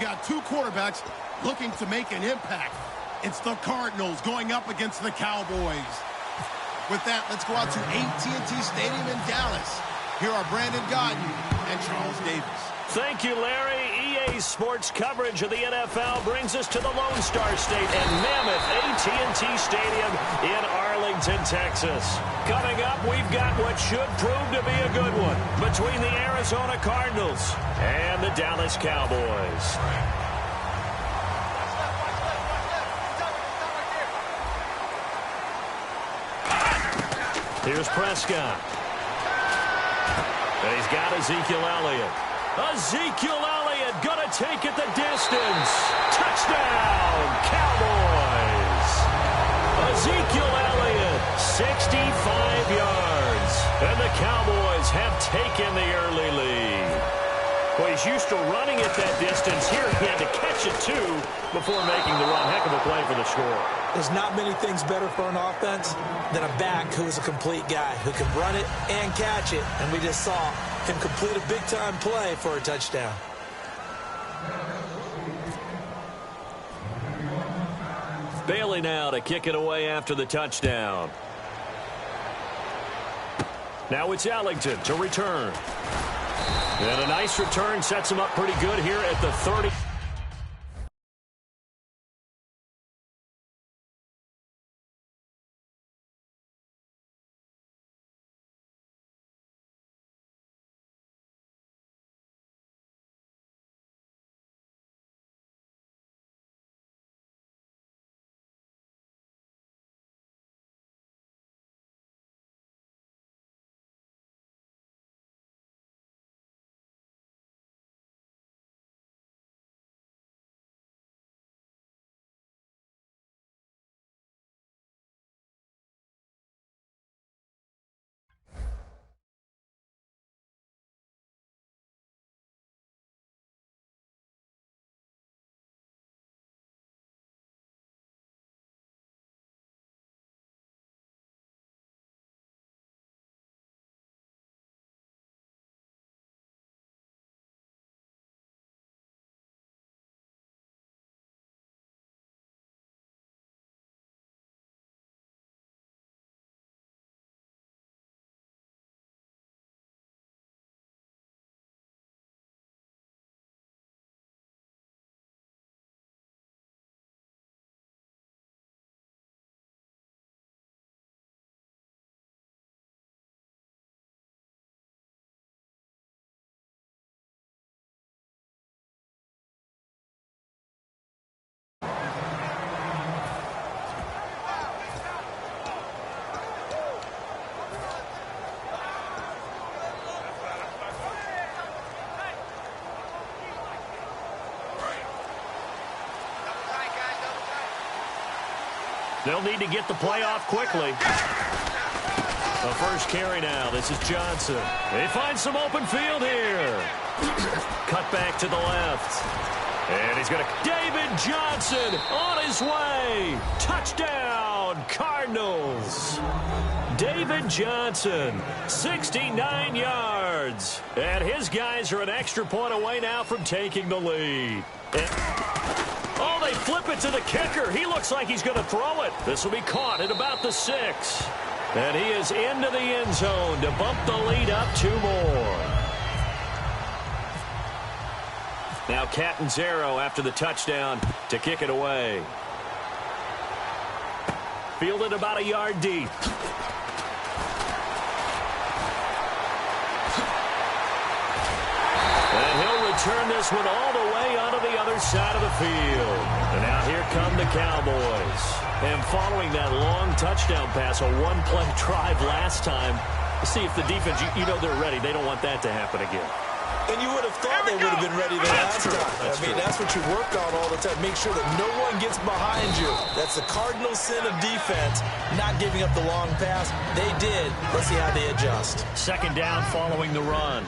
We've got two quarterbacks looking to make an impact. It's the Cardinals going up against the Cowboys. With that, let's go out to AT&T Stadium in Dallas. Here are Brandon Gaudin and Charles Davis. Thank you, Larry. EA Sports coverage of the NFL brings us to the Lone Star State and mammoth AT&T Stadium in Arlington, Texas. Coming up, we've got what should prove to be a good one between the Arizona Cardinals and the Dallas Cowboys. Here's Prescott. And he's got Ezekiel Elliott. Ezekiel Elliott gonna take it the distance. Touchdown, Cowboys. Ezekiel Elliott, 65 yards. And the Cowboys have taken the early lead. Well, he's used to running at that distance. Here he had to catch it, too, before making the run. Heck of a play for the score. There's not many things better for an offense than a back who is a complete guy, who can run it and catch it. And we just saw him complete a big-time play for a touchdown. Bailey now to kick it away after the touchdown. Now it's Ellington to return. And a nice return sets him up pretty good here at the 30. They'll need to get the play off quickly. The first carry now. This is Johnson. They find some open field here. Cut back to the left. And he's going to... David Johnson on his way. Touchdown, Cardinals. David Johnson, 69 yards. And his guys are an extra point away now from taking the lead. Oh, they flip it to the kicker. He looks like he's going to throw it. This will be caught at about the 6. And he is into the end zone to bump the lead up 2 more. Now Catanzaro after the touchdown to kick it away. Fielded about a yard deep. And he'll return this one all the way onto the other side of the field. And now here come the Cowboys. And following that long touchdown pass, a one-play drive last time, see if the defense, you know they're ready. They don't want that to happen again. And you would have thought they would have been ready the last time. That's what you work on all the time. Make sure that no one gets behind you. That's the cardinal sin of defense, not giving up the long pass. They did. Let's see how they adjust. Second down following the run.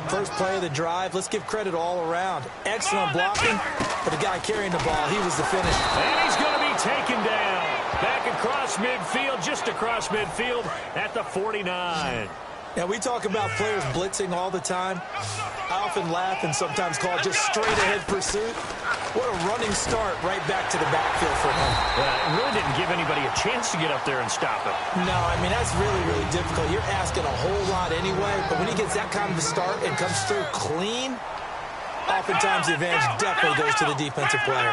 First play of the drive, let's give credit all around. Excellent blocking, but the guy carrying the ball, he was the finish. And he's going to be taken down. Back across midfield, just across midfield at the 49. Now, we talk about players blitzing all the time. I often laugh and sometimes call it just straight-ahead pursuit. What a running start right back to the backfield for him. It really didn't give anybody a chance to get up there and stop it. No, I mean, that's really, really difficult. You're asking a whole lot anyway, but when he gets that kind of a start and comes through clean, oftentimes the advantage definitely goes to the defensive player.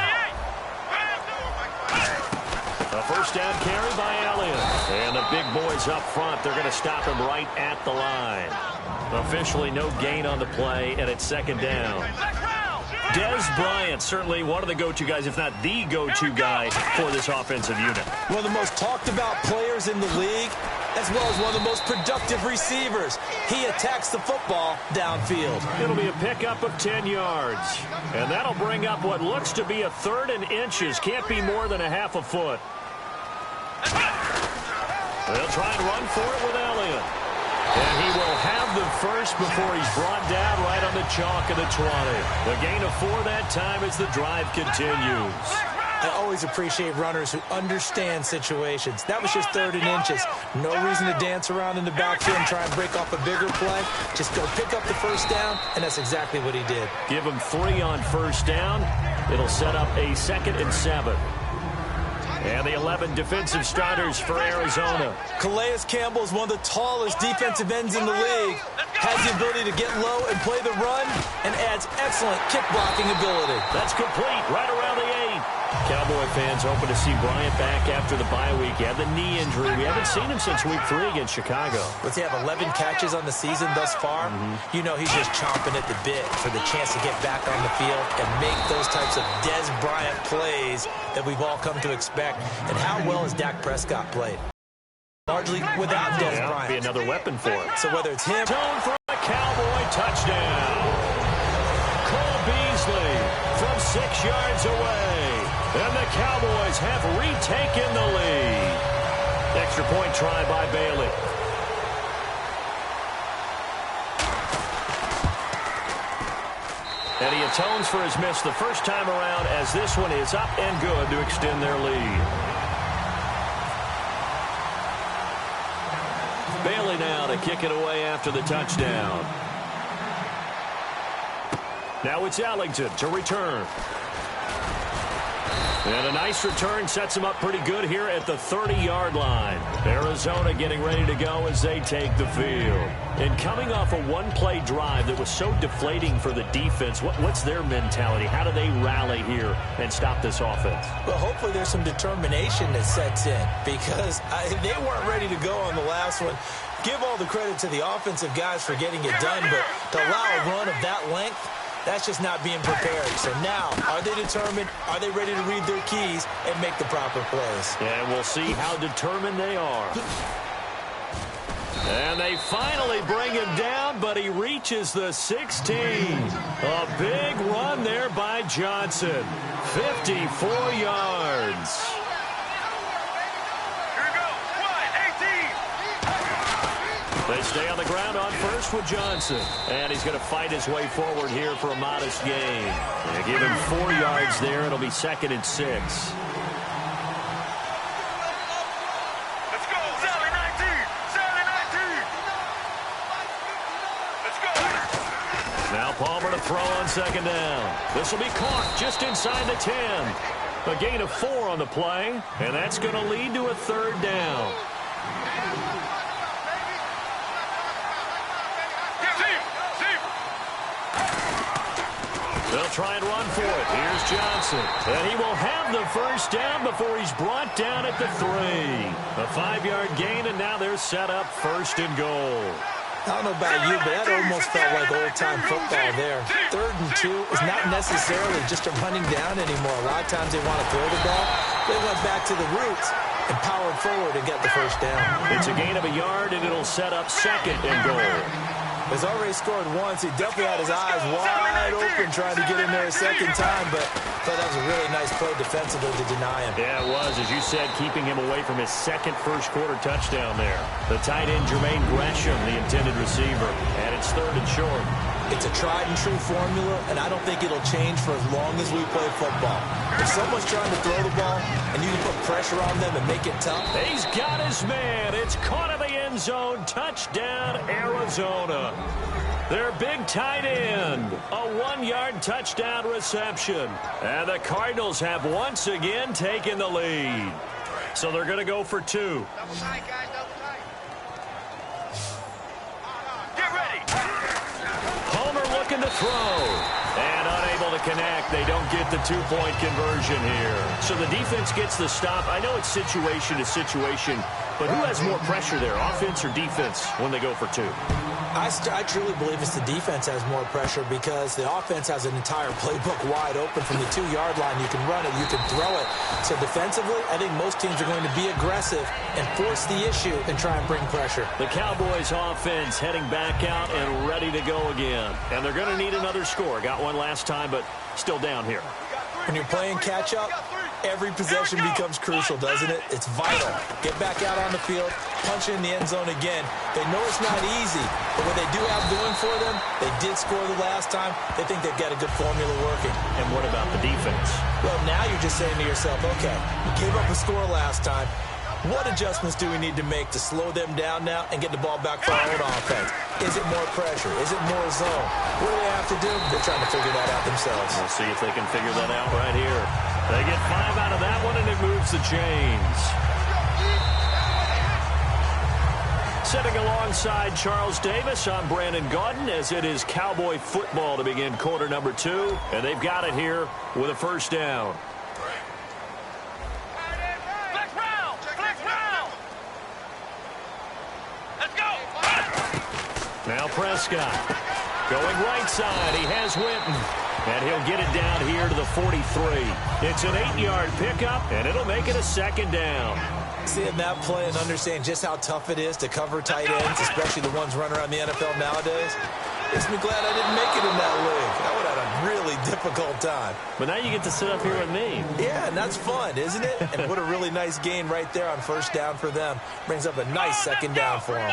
A first down carry by Elliott. And the big boys up front, they're going to stop him right at the line. Officially no gain on the play, and it's second down. Dez Bryant, certainly one of the go-to guys, if not the go-to guy for this offensive unit. One of the most talked-about players in the league, as well as one of the most productive receivers. He attacks the football downfield. It'll be a pickup of 10 yards. And that'll bring up what looks to be a 3rd and inches. Can't be more than a half a foot. They'll try and run for it with Elliott. And he will have the first before he's brought down right on the chalk of the 20. The gain of 4 that time as the drive continues. I always appreciate runners who understand situations. That was just 3rd and inches. No reason to dance around in the backfield and try and break off a bigger play. Just go pick up the first down, and that's exactly what he did. Give him 3 on first down. It'll set up a 2nd and 7. And the 11 defensive starters for Arizona. Calais Campbell is one of the tallest defensive ends in the league. Has the ability to get low and play the run, and adds excellent kick-blocking ability. That's complete right around the 8. Cowboy fans hoping to see Bryant back after the bye week. He had the knee injury. We haven't seen him since week 3 against Chicago. Let's see, have 11 catches on the season thus far. You know he's just chomping at the bit for the chance to get back on the field and make those types of Dez Bryant plays that we've all come to expect. And how well has Dak Prescott played? Largely without Dez Bryant. Be another weapon for it. So whether it's him... Zone for a Cowboy touchdown. Cole Beasley from 6 yards away. And the Cowboys have retaken the lead. Extra point try by Bailey. And he atones for his miss the first time around as this one is up and good to extend their lead. Bailey now to kick it away after the touchdown. Now it's Ellington to return. And a nice return sets him up pretty good here at the 30-yard line. Arizona getting ready to go as they take the field. And coming off a one-play drive that was so deflating for the defense, what's their mentality? How do they rally here and stop this offense? Well, hopefully there's some determination that sets in because they weren't ready to go on the last one. Give all the credit to the offensive guys for getting it done, but to allow a run of that length, that's just not being prepared. So now, are they determined? Are they ready to read their keys and make the proper plays? And we'll see how determined they are. And they finally bring him down, but he reaches the 16. A big run there by Johnson. 54 yards. They stay on the ground on first with Johnson. And he's going to fight his way forward here for a modest gain. They give him 4 yards there. It'll be 2nd and 6. Let's go. Sally 19. Sally 19. Let's go. Now Palmer to throw on 2nd down. This will be caught just inside the 10. A gain of 4 on the play. And that's going to lead to a 3rd down. They'll try and run for it. Here's Johnson. And he will have the first down before he's brought down at the 3. A 5-yard gain, and now they're set up 1st and goal. I don't know about you, but that almost felt like old-time football there. 3rd and 2 is not necessarily just a running down anymore. A lot of times they want to throw the ball. They went back to the roots and powered forward and got the first down. It's a gain of a yard, and it'll set up 2nd and goal. He's already scored once. He definitely had his eyes wide open trying to get in there a second time, but thought that was a really nice play defensively to deny him. Yeah, it was, as you said, keeping him away from his 2nd first-quarter touchdown there. The tight end, Jermaine Gresham, the intended receiver, and it's 3rd and short. It's a tried-and-true formula, and I don't think it'll change for as long as we play football. If someone's trying to throw the ball, and you can put pressure on them and make it tough. He's got his man. It's caught in the end zone. Touchdown, Arizona. Their big tight end. A 1-yard touchdown reception. And the Cardinals have once again taken the lead. So they're going to go for 2. Double tight, guys, double tight. Get ready. Homer looking to throw. And unable to connect. They don't get the 2-point conversion here. So the defense gets the stop. I know it's situation to situation, but who has more pressure there, offense or defense, when they go for 2? I truly believe it's the defense has more pressure because the offense has an entire playbook wide open from the 2-yard line. You can run it, you can throw it. So defensively, I think most teams are going to be aggressive and force the issue and try and bring pressure. The Cowboys offense heading back out and ready to go again. And they're going to need another score. Got one last time, but still down here. When you're playing catch-up, every possession becomes crucial, doesn't it? It's vital. Get back out on the field, punch in the end zone again. They know it's not easy, but what they do have going for them, they did score the last time. They think they've got a good formula working. And what about the defense? Well, now you're just saying to yourself, okay, we gave up a score last time. What adjustments do we need to make to slow them down now and get the ball back for our own offense? Is it more pressure? Is it more zone? What do they have to do? They're trying to figure that out themselves. We'll see if they can figure that out right here. They get 5 out of that one, and it moves the chains. Sitting alongside Charles Davis, I'm Brandon Gaudin, as it is Cowboy football to begin quarter number 2, and they've got it here with a first down. Now Prescott going right side. He has Winton. And he'll get it down here to the 43. It's an 8-yard pickup, and it'll make it a second down. Seeing that play and understand just how tough it is to cover tight ends, especially the ones running around the NFL nowadays, makes me glad I didn't make it in that league. I would have had a really difficult time. But now you get to sit up here with me. Yeah, and that's fun, isn't it? And what a really nice gain right there on first down for them. Brings up a nice second down for them.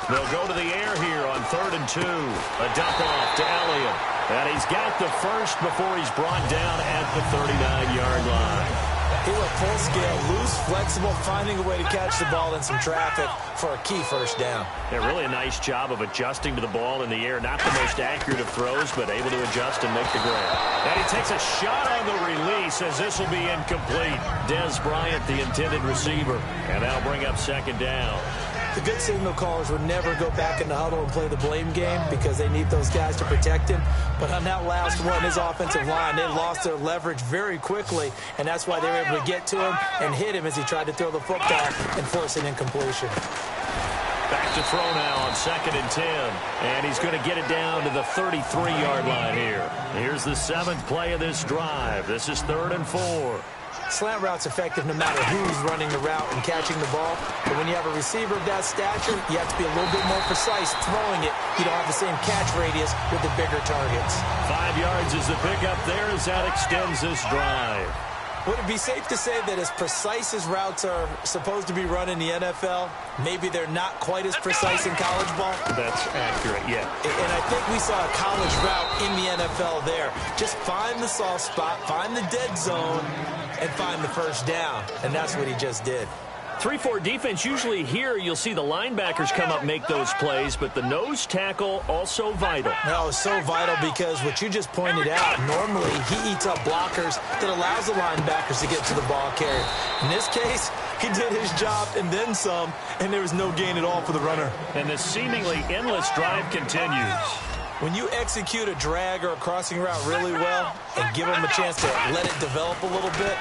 They'll go to the air here on 3rd and 2. A dump off to Elliott. And he's got the first before he's brought down at the 39-yard line. He went full scale, loose, flexible, finding a way to catch the ball in some traffic for a key first down. Yeah, really a nice job of adjusting to the ball in the air. Not the most accurate of throws, but able to adjust and make the grab. And he takes a shot on the release as this will be incomplete. Dez Bryant, the intended receiver. And that'll bring up second down. The good signal callers would never go back in the huddle and play the blame game because they need those guys to protect him. But on that last one, his offensive line, they lost their leverage very quickly, and that's why they were able to get to him and hit him as he tried to throw the football and force an incompletion. Back to throw now on 2nd and 10. And he's going to get it down to the 33-yard line here. Here's the 7th play of this drive. This is 3rd and 4. Slant route's effective no matter who's running the route and catching the ball. But when you have a receiver of that stature, you have to be a little bit more precise throwing it. You don't have the same catch radius with the bigger targets. 5 yards is the pickup there as that extends this drive. Would it be safe to say that as precise as routes are supposed to be run in the NFL, maybe they're not quite as precise in college ball? That's accurate, yeah. And I think we saw a college route in the NFL there. Just find the soft spot, find the dead zone, and find the first down. And that's what he just did. 3-4 defense, usually here you'll see the linebackers come up make those plays, but the nose tackle also vital. No, so vital because what you just pointed out, normally he eats up blockers that allows the linebackers to get to the ball carrier. In this case, he did his job and then some, and there was no gain at all for the runner. And this seemingly endless drive continues. When you execute a drag or a crossing route really well and give them a chance to let it develop a little bit,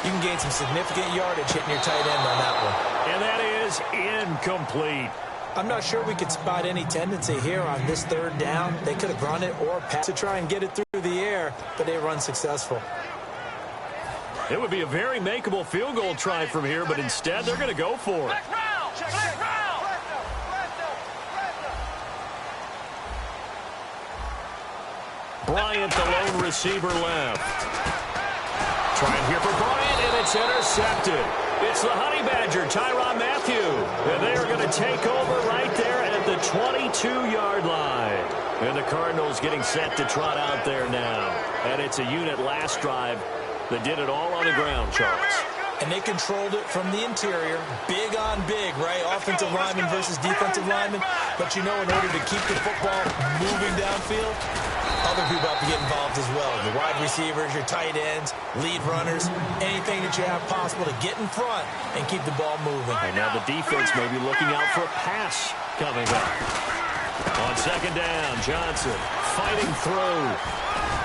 you can gain some significant yardage hitting your tight end on that one. And that is incomplete. I'm not sure we could spot any tendency here on this 3rd down. They could have run it or passed to try and get it through the air, but they were unsuccessful. It would be a very makeable field goal try from here, but instead they're going to go for it. Bryant, the lone receiver left. Trying here for Bryant, and it's intercepted. It's the Honey Badger, Tyrann Mathieu. And they are going to take over right there at the 22-yard line. And the Cardinals getting set to trot out there now. And it's a unit last drive that did it all on the ground, Charles. And they controlled it from the interior, big on big, right? Offensive lineman versus defensive lineman. But you know, in order to keep the football moving downfield, other people have to get involved as well. Your wide receivers, your tight ends, lead runners, anything that you have possible to get in front and keep the ball moving. And now the defense may be looking out for a pass coming up. On second down, Johnson fighting through.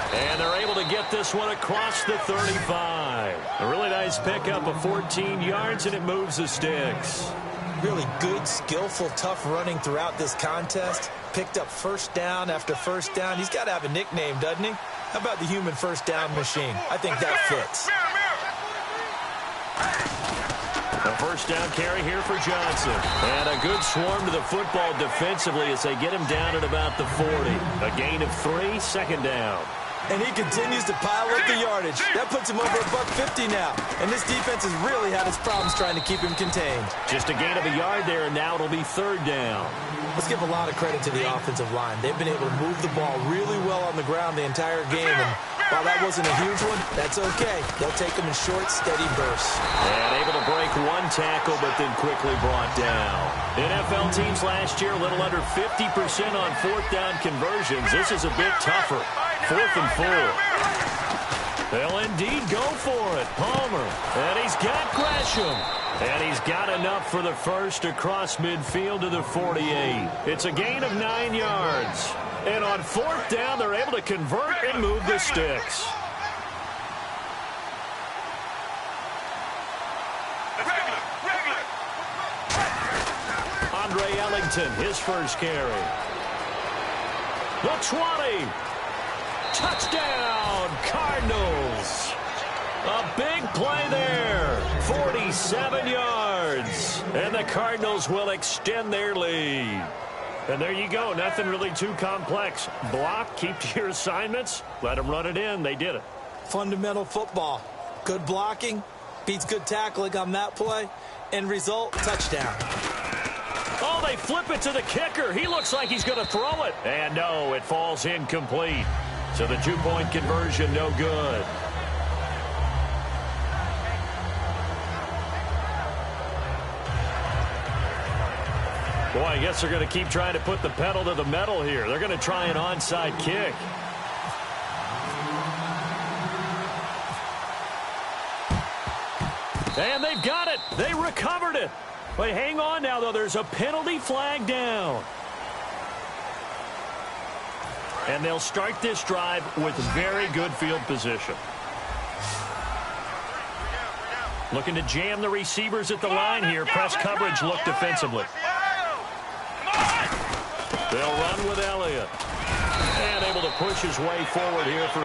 And they're able to get this one across the 35. A really nice pickup of 14 yards, and it moves the sticks. Really good, skillful, tough running throughout this contest. Picked up first down after first down. He's got to have a nickname, doesn't he? How about the human first down machine? I think that fits. A first down carry here for Johnson. And a good swarm to the football defensively as they get him down at about the 40. A gain of 3, second down. And he continues to pile up the yardage. That puts him over $150 now. And this defense has really had its problems trying to keep him contained. Just a gain of a yard there, and now it'll be third down. Let's give a lot of credit to the offensive line. They've been able to move the ball really well on the ground the entire game. And while that wasn't a huge one, that's okay. They'll take them in short, steady bursts. And able to break one tackle, but then quickly brought down. NFL teams last year, a little under 50% on fourth down conversions. This is a bit tougher. 4th and 4. They'll indeed go for it. Palmer. And he's got Gresham. And he's got enough for the first across midfield to the 48. It's a gain of 9 yards. And on fourth down, they're able to convert and move the sticks. Andre Ellington, his first carry. The 20. Touchdown, Cardinals. A big play there. 47 yards. And the Cardinals will extend their lead. And there you go. Nothing really too complex. Block, keep to your assignments. Let them run it in. They did it. Fundamental football. Good blocking. Beats good tackling on that play. End result, touchdown. Oh, they flip it to the kicker. He looks like he's going to throw it. And no, it falls incomplete. So the 2-point conversion, no good. Boy, I guess they're going to keep trying to put the pedal to the metal here. They're going to try an onside kick. And they've got it. They recovered it. But hang on now, though. There's a penalty flag down. And they'll start this drive with very good field position. Looking to jam the receivers at the line here. Press coverage look defensively. They'll run with Elliott. And able to push his way forward here for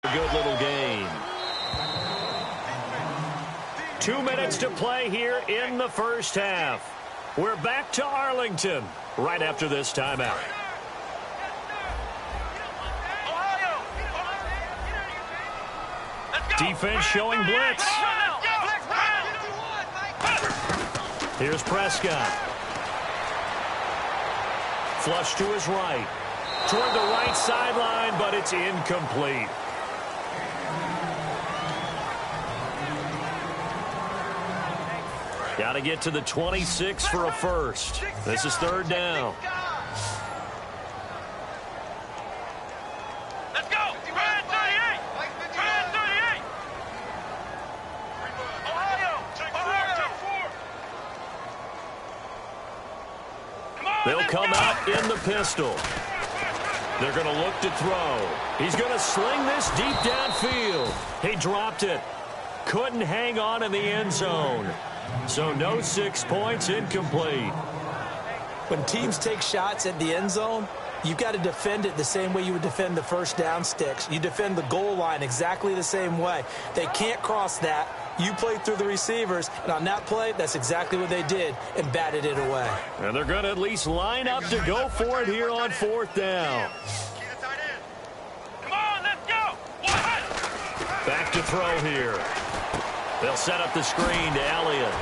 a good little game. 2 minutes to play here in the first half. We're back to Arlington right after this timeout. Defense showing blitz. Here's Prescott. Flush to his right. Toward the right sideline, but it's incomplete. Got to get to the 26 for a first. This is third down. Let's go. Red 38. Red 38. Ohio. Take 4. pistol. They're going to look to throw. He's going to sling this deep downfield. He dropped it. Couldn't hang on in the end zone. So no 6 points, incomplete. When teams take shots at the end zone, you've got to defend it the same way you would defend the first down sticks. You defend the goal line exactly the same way. They can't cross that. You play through the receivers, and on that play, that's exactly what they did and batted it away. And they're going to at least line up to go for it here on 4th down. Come on, let's go. Back to throw here. They'll set up the screen to Elliott.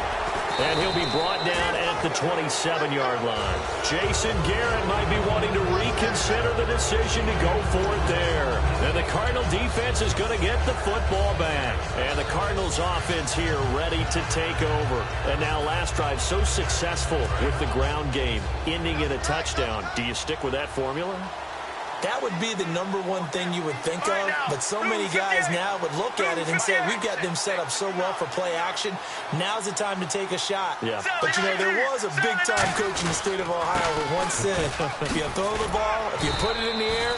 And he'll be brought down at the 27-yard line. Jason Garrett might be wanting to reconsider the decision to go for it there. And the Cardinal defense is going to get the football back. And the Cardinals offense here ready to take over. And now last drive so successful with the ground game, ending in a touchdown. Do you stick with that formula? That would be the number one thing you would think of, but so many guys now would look at it and say, we've got them set up so well for play action. Now's the time to take a shot. Yeah. But, you know, there was a big-time coach in the state of Ohio who once said, if you throw the ball, if you put it in the air,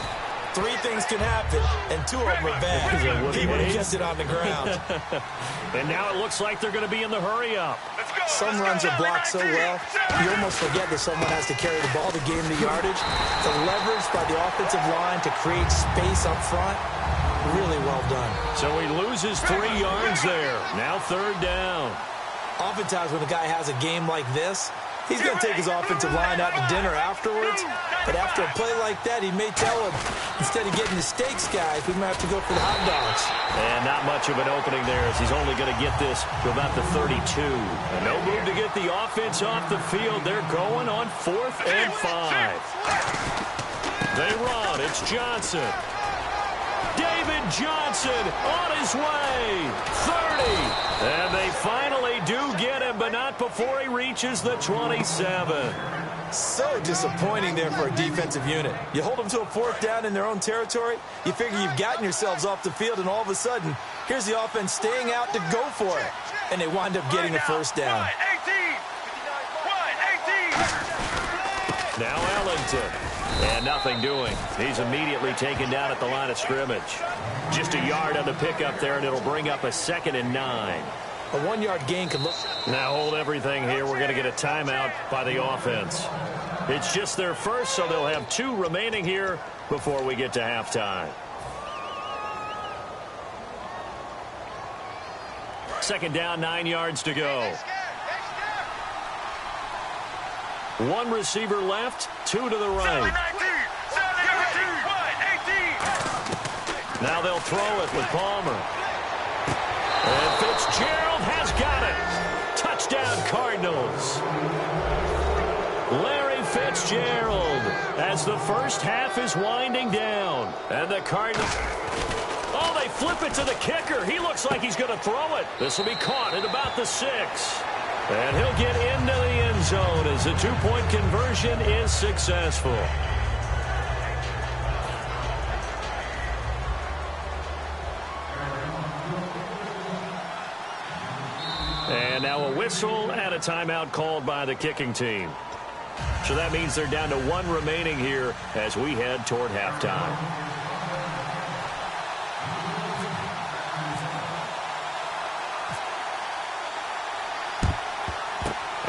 3 things can happen, and 2 of them are bad. He would have kept it on the ground. And now it looks like they're going to be in the hurry-up. Some runs are blocked so well, you almost forget that someone has to carry the ball to gain the yardage. The leverage by the offensive line to create space up front, really well done. So he loses 3 yards there. Now 3rd down. Oftentimes when a guy has a game like this, he's going to take his offensive line out to dinner afterwards. But after a play like that, he may tell him, instead of getting the steaks, guys, we might have to go for the hot dogs. And not much of an opening there as he's only going to get this to about the 32. And no move to get the offense off the field. They're going on 4th and 5. They run. It's Johnson. David Johnson on his way. 30. And they finally do get him, but not before he reaches the 27. So disappointing there for a defensive unit. You hold them to a 4th down in their own territory, you figure you've gotten yourselves off the field, and all of a sudden, here's the offense staying out to go for it. And they wind up getting a 1st down. 18. Now Ellington. And nothing doing. He's immediately taken down at the line of scrimmage. Just a yard on the pickup there, and it'll bring up a 2nd and 9. A 1-yard gain can look... Now hold everything here. We're going to get a timeout by the offense. It's just their first, so they'll have 2 remaining here before we get to halftime. 2nd down, 9 yards to go. 1 receiver left, 2 to the right. Now they'll throw it with Palmer. And Fitzgerald has got it. Touchdown, Cardinals. Larry Fitzgerald as the first half is winding down. And the Cardinals... Oh, they flip it to the kicker. He looks like he's going to throw it. This will be caught at about the 6. And he'll get into the end zone as the 2-point conversion is successful. And now a whistle and a timeout called by the kicking team. So that means they're down to 1 remaining here as we head toward halftime.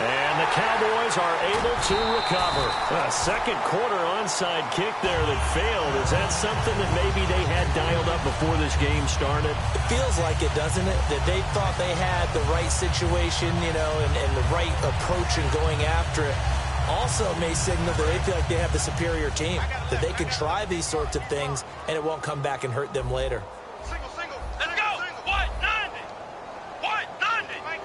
And the Cowboys are able to recover. A second quarter onside kick there that failed. Is that something that maybe they had dialed up before this game started? It feels like it, doesn't it? That they thought they had the right situation, you know, and the right approach in going after it. Also may signal that they feel like they have the superior team, that they can try these sorts of things, and it won't come back and hurt them later. Let's go. What? 90. What? 90. 51.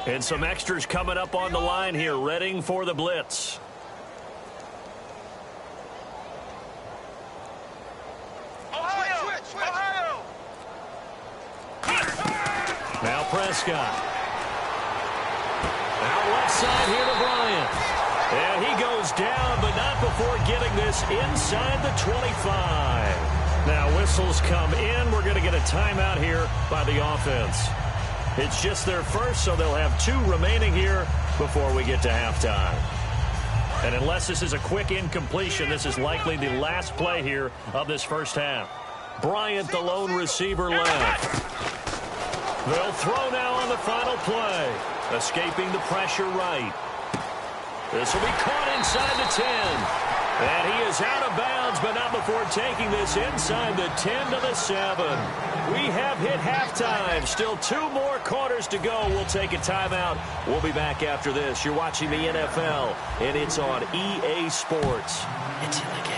And some extras coming up on the line here, readying for the blitz. Ohio. Now Prescott. Out left side here to Bryant. And he goes down, but not before getting this inside the 25. Now whistles come in. We're going to get a timeout here by the offense. It's just their first, so they'll have 2 remaining here before we get to halftime. And unless this is a quick incompletion, this is likely the last play here of this first half. Bryant, the lone receiver, left. They'll throw now on the final play. Escaping the pressure right. This will be caught inside the 10. And he is out of bounds, but not before taking this inside the 10 to the 7. We have hit halftime. Still 2 more quarters to go. We'll take a timeout. We'll be back after this. You're watching the NFL, and it's on EA Sports. It's in the game.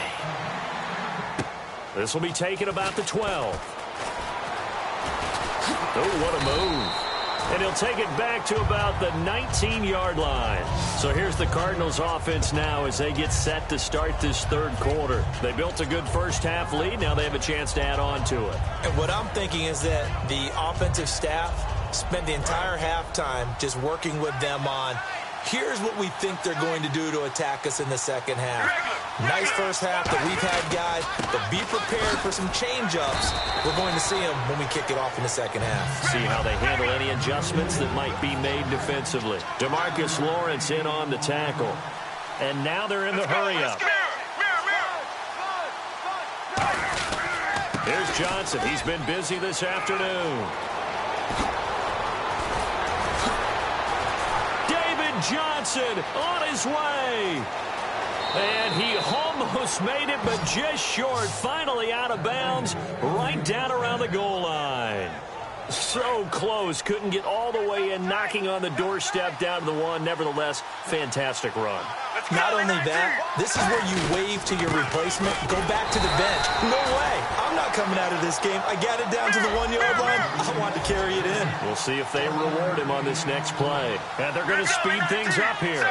This will be taken about the 12. Oh, what a move. And he'll take it back to about the 19-yard line. So here's the Cardinals offense now as they get set to start this third quarter. They built a good first-half lead. Now they have a chance to add on to it. And what I'm thinking is that the offensive staff spent the entire halftime just working with them on, here's what we think they're going to do to attack us in the second half. Nice first half that we've had, guys, but be prepared for some change-ups. We're going to see them when we kick it off in the second half. See how they handle any adjustments that might be made defensively. DeMarcus Lawrence in on the tackle. And now they're in the hurry-up. Here's Johnson. He's been busy this afternoon. Johnson on his way. And he almost made it, but just short. Finally out of bounds, right down around the goal line. So close. Couldn't get all the way in, knocking on the doorstep down to the 1. Nevertheless, fantastic run. Not only that, this is where you wave to your replacement. Go back to the bench. No way. I'm not coming out of this game. I got it down to the 1-yard line. I want to carry it in. We'll see if they reward him on this next play. And they're going to speed things up here.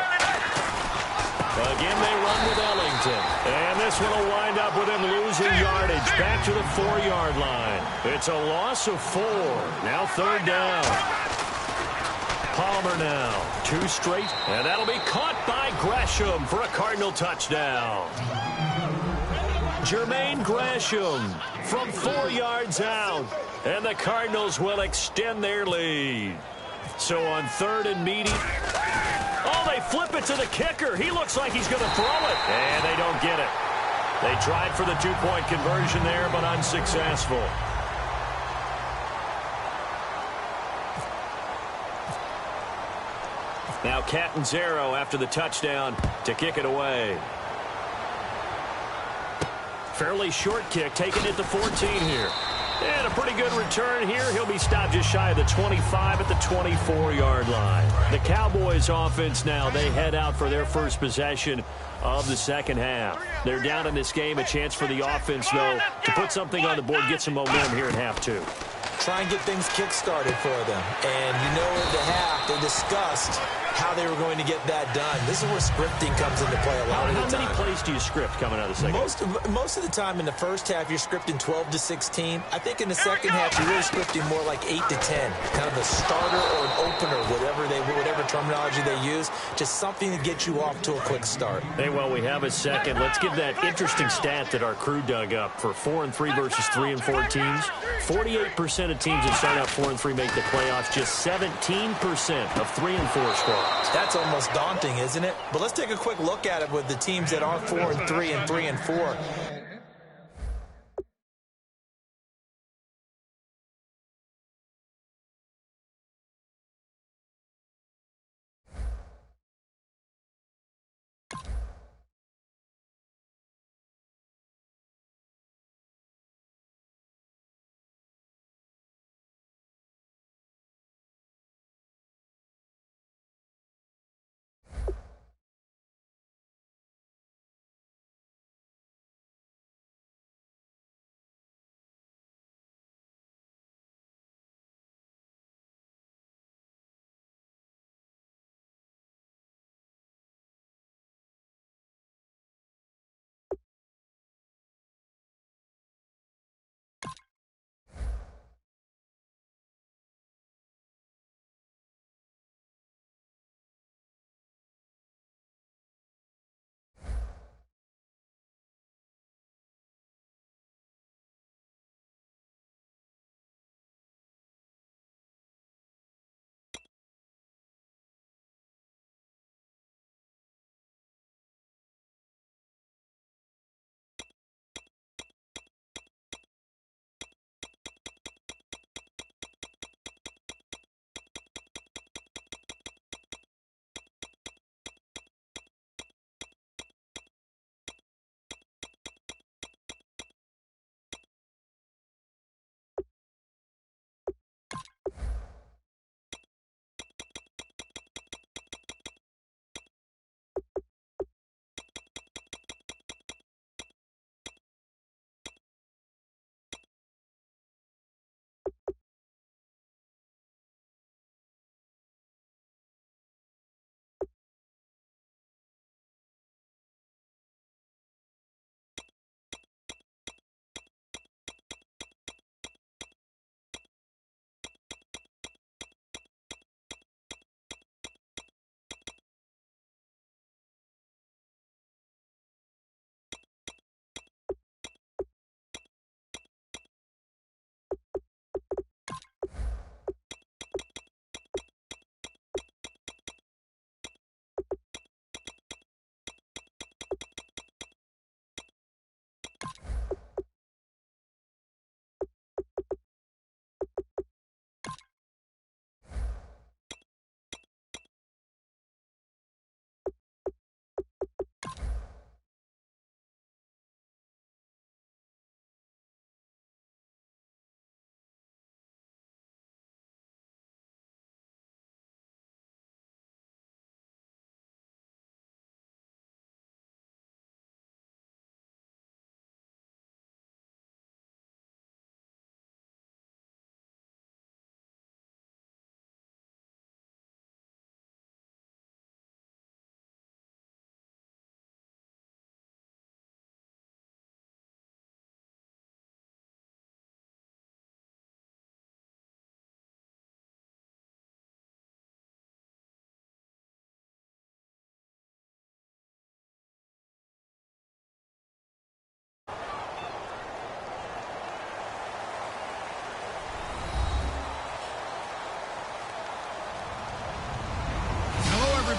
Again, they run with Ellington. And this one will wind up with him losing yardage back to the 4-yard line. It's a loss of 4. Now third down. Palmer now. 2 straight. And that'll be caught by Gresham for a Cardinal touchdown. Jermaine Gresham from 4 yards out. And the Cardinals will extend their lead. So on third and meaty. Oh, they flip it to the kicker. He looks like he's going to throw it. And they don't get it. They tried for the 2-point conversion there, but unsuccessful. Now Catanzaro after the touchdown to kick it away. Fairly short kick, taking it to 14 here. And a pretty good return here. He'll be stopped just shy of the 25 at the 24-yard line. The Cowboys offense now, they head out for their first possession of the second half. They're down in this game. A chance for the offense, though, to put something on the board, get some momentum here in half 2. Try and get things kick-started for them. And you know at the half, they discussed how they were going to get that done. This is where scripting comes into play a lot of the time. How many plays do you script coming out of the second? Most of the time in the first half, you're scripting 12 to 16. I think in the second half, you're really scripting more like 8 to 10. Kind of a starter or an opener, whatever terminology they use. Just something to get you off to a quick start. Hey, well, we have a second. Let's give that interesting stat that our crew dug up for 4-3 versus 3-4 teams. 48% of teams that start out 4-3 make the playoffs. Just 17% of 3-4 squads. That's almost daunting, isn't it? But let's take a quick look at it with the teams that are 4-3 and 3-4.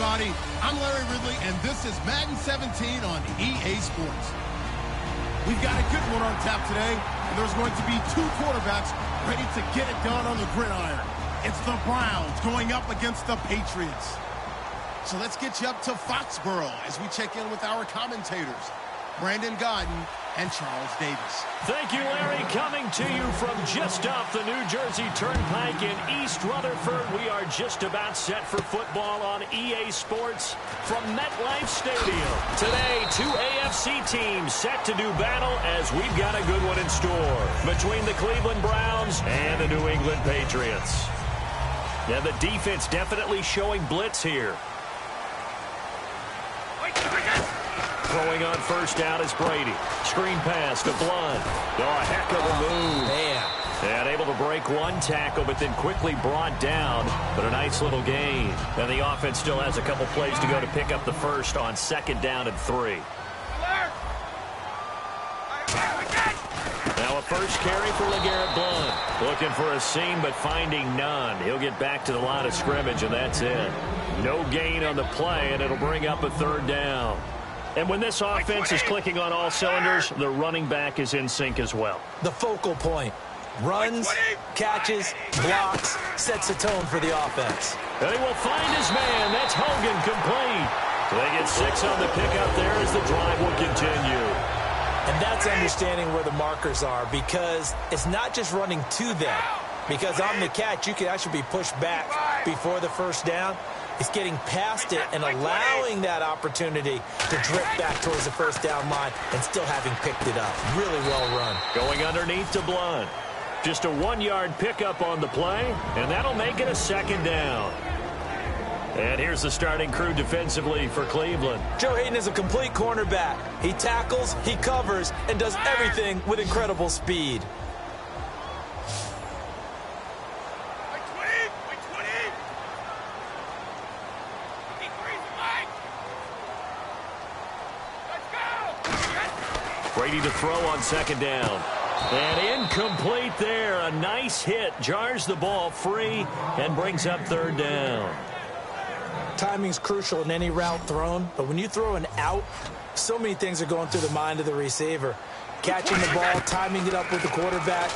everybody. I'm Larry Ridley, and this is Madden 17 on EA Sports. We've got a good one on tap today, and there's going to be two quarterbacks ready to get it done on the gridiron. It's the Browns going up against the Patriots. So let's get you up to Foxborough as we check in with our commentators, Brandon Gaudin and Charles Davis. Thank you, Larry. Coming to you from just off the New Jersey Turnpike in East Rutherford. We are just about set for football on EA Sports from MetLife Stadium. Today, two AFC teams set to do battle as we've got a good one in store between the Cleveland Browns and the New England Patriots. Yeah, the defense definitely showing blitz here. Throwing on first down is Brady. Screen pass to Blunt. Oh, a heck of a move. Man. And able to break one tackle, but then quickly brought down. But a nice little gain. And the offense still has a couple plays to go to pick up the first on 2nd down and 3. Now a first carry for LeGarrette Blunt. Looking for a seam, but finding none. He'll get back to the line of scrimmage, and that's it. No gain on the play, and it'll bring up a 3rd down. And when this offense is clicking on all cylinders, the running back is in sync as well. The focal point. Runs, catches, blocks, sets the tone for the offense. And he will find his man. That's Hogan complete. So they get 6 on the pickup there as the drive will continue. And that's understanding where the markers are, because it's not just running to them. Because on the catch, you can actually be pushed back before the first down. It's getting past it and allowing that opportunity to drift back towards the first down line and still having picked it up. Really well run. Going underneath to Blunt. Just a 1-yard pickup on the play, and that'll make it a 2nd down. And here's the starting crew defensively for Cleveland. Joe Hayden is a complete cornerback. He tackles, he covers, and does everything with incredible speed. Brady to throw on 2nd down. And incomplete there. A nice hit. Jars the ball free and brings up 3rd down. Timing's crucial in any route thrown, but when you throw an out, so many things are going through the mind of the receiver. Catching the ball, timing it up with the quarterback.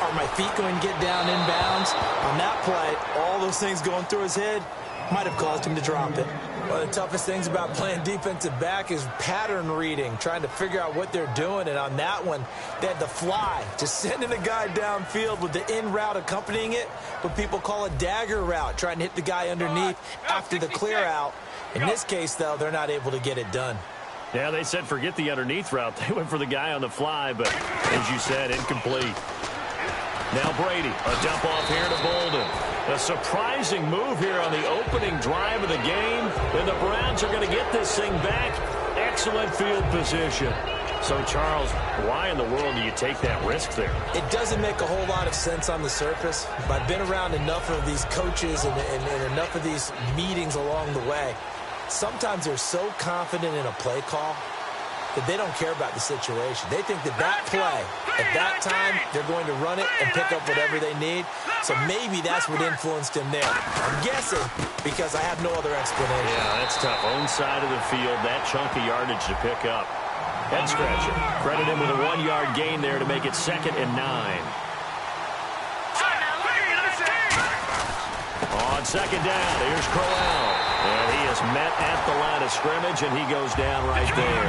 Are my feet going to get down inbounds? On that play, all those things going through his head might have caused him to drop it. One of the toughest things about playing defensive back is pattern reading, trying to figure out what they're doing. And on that one, they had the fly, just sending a guy downfield with the in route accompanying it, what people call a dagger route, trying to hit the guy underneath after the clear out. In this case, though, they're not able to get it done. Yeah, they said forget the underneath route. They went for the guy on the fly, but as you said, incomplete. Now Brady, a dump off here to Bolden. A surprising move here on the opening drive of the game. And the Browns are going to get this thing back. Excellent field position. So, Charles, why in the world do you take that risk there? It doesn't make a whole lot of sense on the surface, but I've been around enough of these coaches and enough of these meetings along the way. Sometimes they're so confident in a play call that they don't care about the situation. They think that play, at that time, they're going to run it and pick up whatever they need. So maybe that's what influenced him there. I'm guessing because I have no other explanation. Yeah, that's tough. Own side of the field, that chunk of yardage to pick up. Head scratcher. Credit him with a 1-yard gain there to make it 2nd and 9. On 2nd down, here's Crowell. And he is met at the line of scrimmage, and he goes down right there.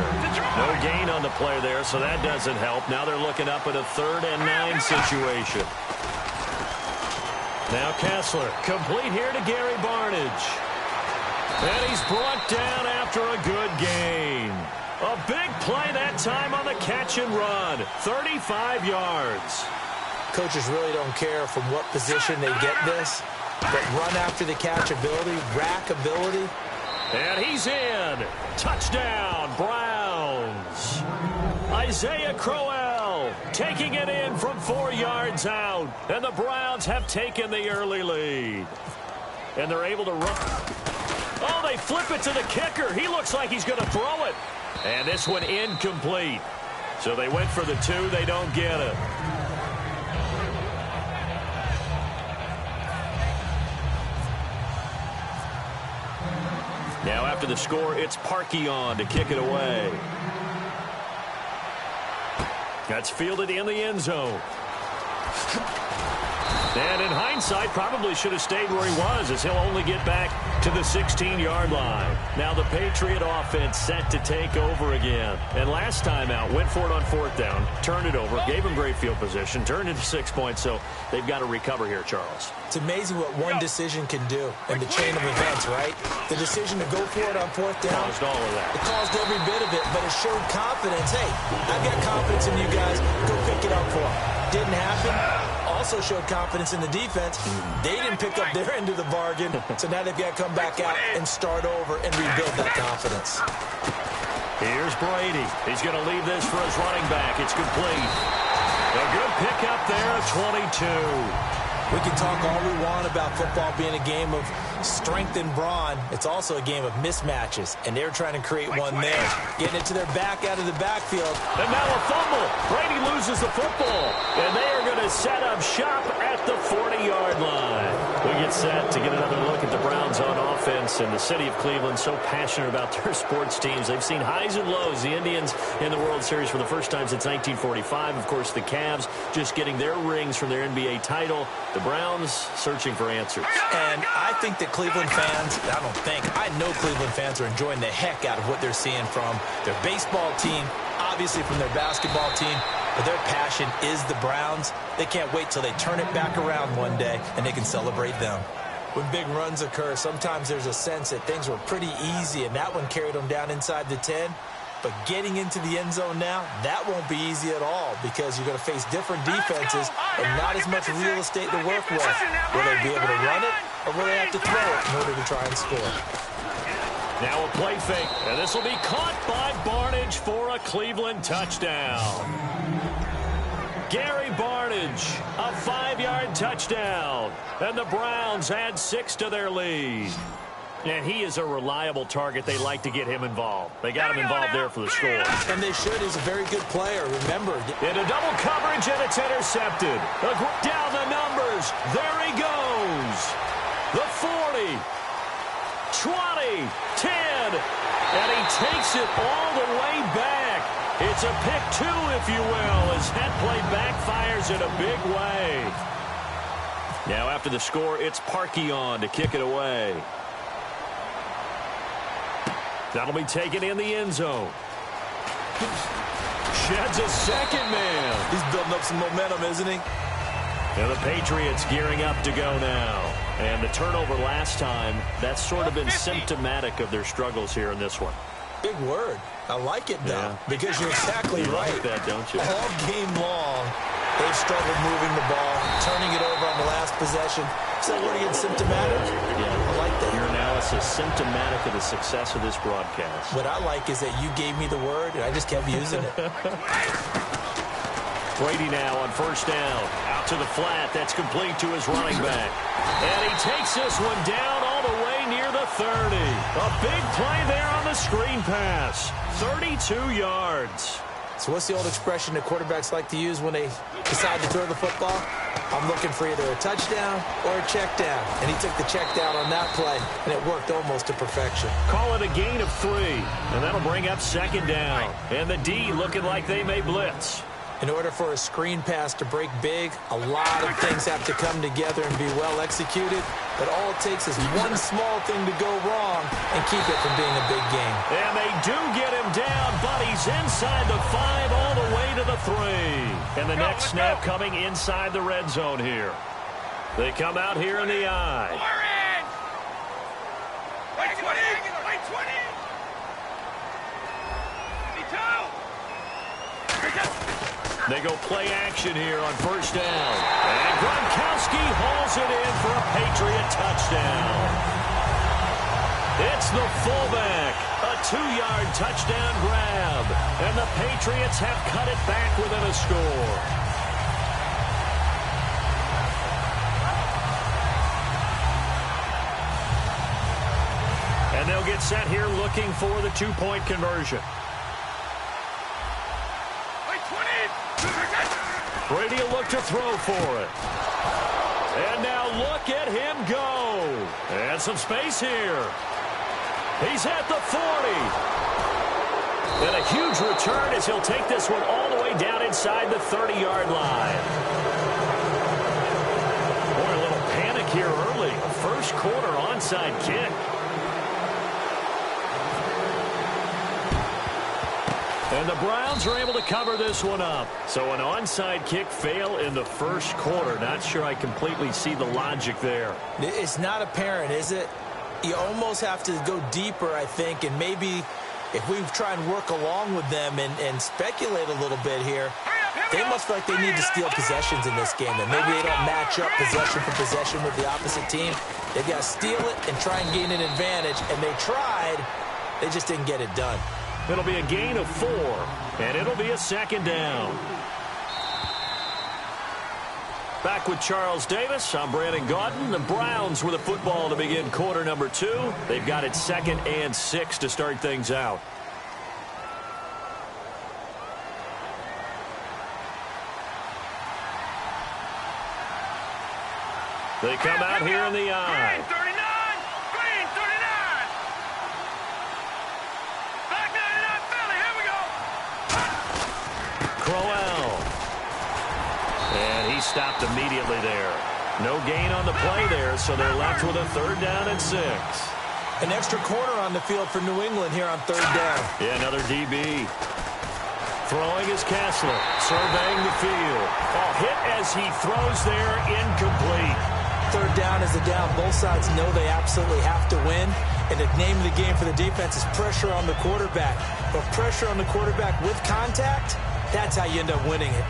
No gain on the play there, so that doesn't help. Now they're looking up at a 3rd and 9 situation. Now Kessler, complete here to Gary Barnage. And he's brought down after a good gain. A big play that time on the catch and run. 35 yards. Coaches really don't care from what position they get this. But run after the catch ability, rack ability. And he's in. Touchdown, Browns. Isaiah Crowell taking it in from 4 yards out. And the Browns have taken the early lead. And they're able to run. Oh, they flip it to the kicker. He looks like he's going to throw it. And this one incomplete. So they went for the 2. They don't get it. Now after the score, it's Parkey on to kick it away. That's fielded in the end zone. And in hindsight, probably should have stayed where he was, as he'll only get back to the 16-yard line. Now the Patriot offense set to take over again. And last time out, went for it on 4th down, turned it over, gave him great field position, turned into 6 points, so they've got to recover here, Charles. It's amazing what one decision can do in the chain of events, right? The decision to go for it on 4th down. Caused all of that. It caused every bit of it, but it showed confidence. Hey, I've got confidence in you guys. Go pick it up for them. Didn't happen. Also showed confidence in the defense. They didn't pick up their end of the bargain, so now they've got to come back out and start over and rebuild that confidence. Here's Brady. He's going to leave this for his running back. It's complete. A good pickup there at 22. We can talk all we want about football being a game of strength and brawn. It's also a game of mismatches, and they're trying to create one there. Getting it to their back out of the backfield. And now a fumble. Brady loses the football, and they are going to set up shop at the 40-yard line. We get set to get another look at the Browns on offense, and the city of Cleveland so passionate about their sports teams. They've seen highs and lows. The Indians in the World Series for the first time since 1945. Of course, the Cavs just getting their rings from their NBA title. The Browns searching for answers. And I think that Cleveland fans, I know Cleveland fans are enjoying the heck out of what they're seeing from their baseball team, obviously from their basketball team, but their passion is the Browns. They can't wait till they turn it back around one day and they can celebrate them. When big runs occur, sometimes there's a sense that things were pretty easy, and that one carried them down inside the 10. But getting into the end zone now, that won't be easy at all, because you're going to face different defenses and not as much real estate to work with. Will they be able to run it, or will they have to throw it in order to try and score? Now a play fake, and this will be caught by Barnidge for a Cleveland touchdown. Gary Barnidge, a 5-yard touchdown, and the Browns add 6 to their lead. And he is a reliable target. They like to get him involved. They got him involved there for the score. And they should. He's a very good player. Remember. Into double coverage, and it's intercepted. Down the numbers. There he goes. The 40, 20, 10. And he takes it all the way back. It's a pick 2, if you will, as that play backfires in a big way. Now after the score, it's Parkey on to kick it away. That'll be taken in the end zone. Sheds a second man. He's building up some momentum, isn't he? And the Patriots gearing up to go now. And the turnover last time, that's sort of been symptomatic of their struggles here in this one. Big word. I like it, though, because you're exactly right. Like that, don't you? All game long, they've struggled moving the ball, turning it over on the last possession. Is that word again, symptomatic? Yeah, I like that. Your analysis symptomatic of the success of this broadcast. What I like is that you gave me the word, and I just kept using it. Brady now on 1st down. Out to the flat. That's complete to his running back. And he takes this one down all the way near the 30. A big play there on the screen pass. 32 yards. So what's the old expression that quarterbacks like to use when they decide to throw the football? I'm looking for either a touchdown or a check down. And he took the check down on that play, and it worked almost to perfection. Call it a gain of 3, and that'll bring up 2nd down. And the D looking like they may blitz. In order for a screen pass to break big, a lot of things have to come together and be well executed. But all it takes is one small thing to go wrong and keep it from being a big game. And they do get him down, but he's inside the 5 all the way to the 3. And the next snap coming inside the red zone here. They come out here in the I. Wait 20! Wait 20! They go play action here on 1st down. And Gronkowski hauls it in for a Patriot touchdown. It's the fullback. A 2-yard touchdown grab. And the Patriots have cut it back within a score. And they'll get set here looking for the 2-point conversion. Brady will look to throw for it. And now look at him go. And some space here. He's at the 40. And a huge return as he'll take this one all the way down inside the 30-yard line. Boy, a little panic here early. First quarter onside kick. And the Browns are able to cover this one up. So an onside kick fail in the first quarter. Not sure I completely see the logic there. It's not apparent, is it? You almost have to go deeper, I think, and maybe if we try and work along with them and speculate a little bit here, they must feel like they need to steal possessions in this game, and maybe they don't match up possession for possession with the opposite team. They've got to steal it and try and gain an advantage, and they tried. They just didn't get it done. It'll be a gain of 4, and it'll be a second down. Back with Charles Davis, I'm Brandon Gaudin. The Browns with the football to begin quarter number 2. They've got it 2nd and 6 to start things out. They come out here in the eye. Green 39. Black 99 Philly. Here we go. Crowell. And he stopped immediately there. No gain on the play there, so they're left with a 3rd down and 6. An extra corner on the field for New England here on 3rd down. Yeah, another DB. Throwing is Kessler, surveying the field. Oh, hit as he throws there, incomplete. 3rd down is the down. Both sides know they absolutely have to win. And the name of the game for the defense is pressure on the quarterback. But pressure on the quarterback with contact, that's how you end up winning it.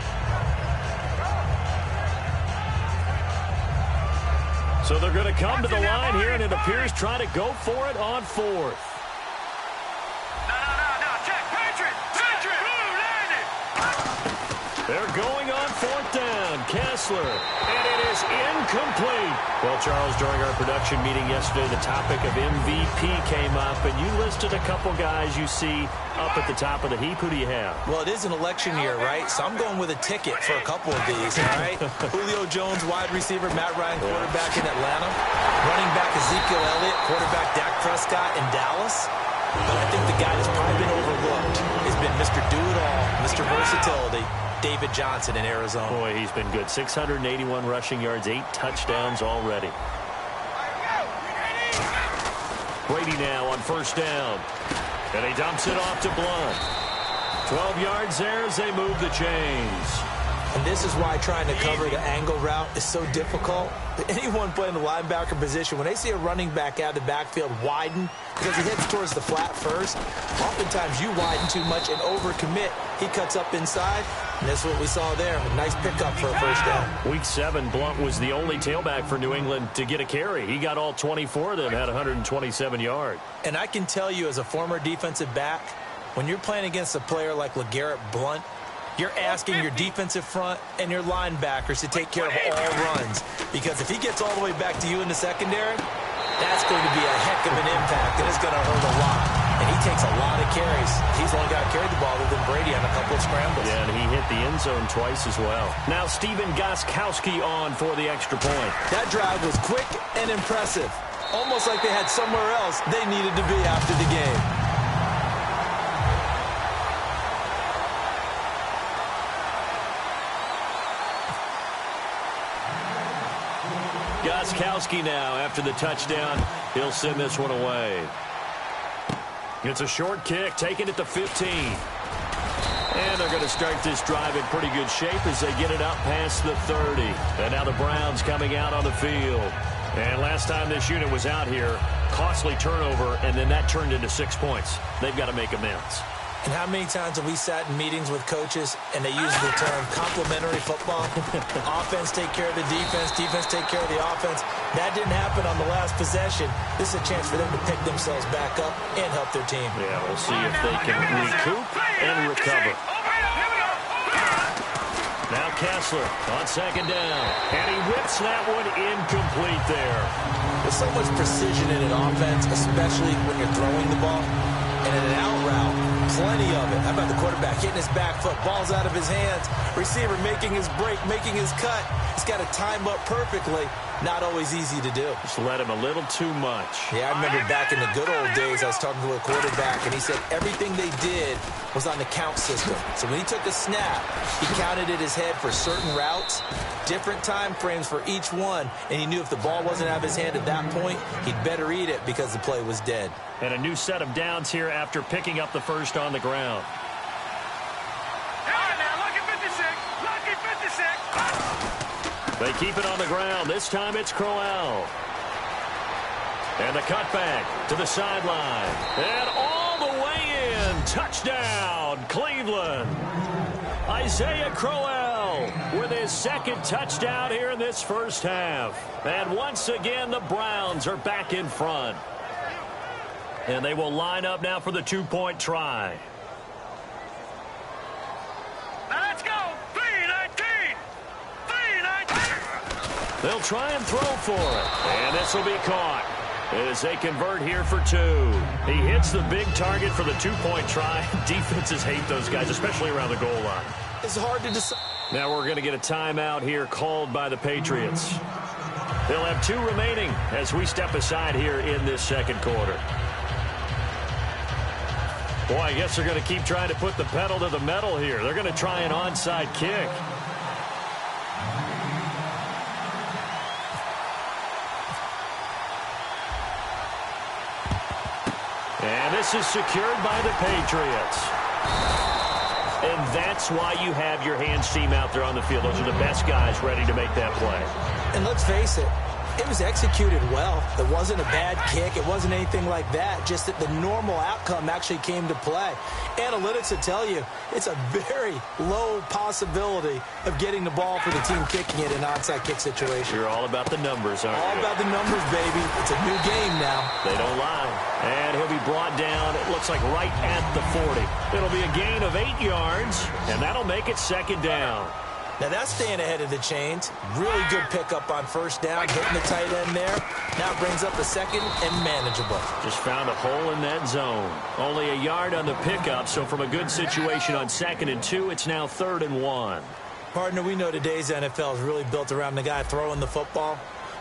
So they're going to come to the line here, and it appears trying to go for it on 4th. No, check. Patriot. Blue, landed. They're going on 4th down. Kessler. And it is incomplete. Well, Charles, during our production meeting yesterday, the topic of MVP came up, and you listed a couple guys you see up at the top of the heap. Who do you have? Well, it is an election year, right? So I'm going with a ticket for a couple of these, all right? Julio Jones, wide receiver, Matt Ryan, quarterback in Atlanta. Running back Ezekiel Elliott, quarterback Dak Prescott in Dallas. But I think the guy that's probably been overlooked has been Mr. Do-It-All, Mr. Versatility, David Johnson in Arizona. Boy, he's been good. 681 rushing yards, 8 touchdowns already. Brady now on 1st down. And he dumps it off to Blunt. 12 yards there as they move the chains. And this is why trying to cover the angle route is so difficult. Anyone playing the linebacker position, when they see a running back out of the backfield widen, because he heads towards the flat first, oftentimes you widen too much and overcommit. He cuts up inside, and that's what we saw there. A nice pickup for a 1st down. Week 7, Blunt was the only tailback for New England to get a carry. He got all 24 of them, had 127 yards. And I can tell you as a former defensive back, when you're playing against a player like LeGarrette Blunt, you're asking your defensive front and your linebackers to take care of all runs. Because if he gets all the way back to you in the secondary, that's going to be a heck of an impact, and it's going to hurt a lot. And he takes a lot of carries. He's the only guy who carried the ball other than Brady on a couple of scrambles. Yeah, and he hit the end zone twice as well. Now Stephen Gostkowski on for the extra point. That drive was quick and impressive. Almost like they had somewhere else they needed to be after the game. Gostkowski now, after the touchdown, he'll send this one away. It's a short kick, taken at the 15. And they're going to start this drive in pretty good shape as they get it up past the 30. And now the Browns coming out on the field. And last time this unit was out here, costly turnover, and then that turned into 6 points. They've got to make amends. And how many times have we sat in meetings with coaches and they use the term complementary football? Offense take care of the defense, defense take care of the offense. That didn't happen on the last possession. This is a chance for them to pick themselves back up and help their team. Yeah, we'll see if they can recoup and recover. Now Kessler on 2nd down. And he whips that one incomplete there. There's so much precision in an offense, especially when you're throwing the ball. And in an out route, plenty of it. How about the quarterback hitting his back foot, ball's out of his hands, receiver making his break, making his cut. He's got to time up perfectly, Not always easy to do. Just let him a little too much. Yeah, I remember back in the good old days, I was talking to a quarterback, and he said everything they did was on the count system. So when he took a snap, he counted in his head for certain routes, different time frames for each one, and he knew if the ball wasn't out of his hand at that point, he'd better eat it because the play was dead. And a new set of downs here after picking up the first on the ground. They keep it on the ground. This time it's Crowell. And the cutback to the sideline. And all the way in. Touchdown, Cleveland. Isaiah Crowell with his second touchdown here in this first half. And once again, the Browns are back in front. And they will line up now for the two-point try. Let's go. 3-19. 3-19. They'll try and throw for it. And this will be caught as they convert here for two. He hits the big target for the two-point try. Defenses hate those guys, especially around the goal line. It's hard to decide. Now we're going to get a timeout here called by the Patriots. They'll have two remaining as we step aside here in this second quarter. Boy, I guess they're going to keep trying to put the pedal to the metal here. They're going to try an onside kick. And this is secured by the Patriots. And that's why you have your hands team out there on the field. Those are the best guys ready to make that play. And let's face it, it was executed well. It wasn't a bad kick. It wasn't anything like that. Just that the normal outcome actually came to play. Analytics will tell you it's a very low possibility of getting the ball for the team kicking it in an onside kick situation. You're all about the numbers, aren't you? All about the numbers, baby. It's a new game now. They don't lie. And he'll be brought down, it looks like right at the 40. It'll be a gain of 8 yards, and that'll make it second down. Now that's staying ahead of the chains. Really good pickup on first down, hitting the tight end there. Now brings up the second and manageable. Just found a hole in that zone. Only a yard on the pickup, so from a good situation on 2nd and 2, it's now 3rd and 1. Partner, we know today's NFL is really built around the guy throwing the football.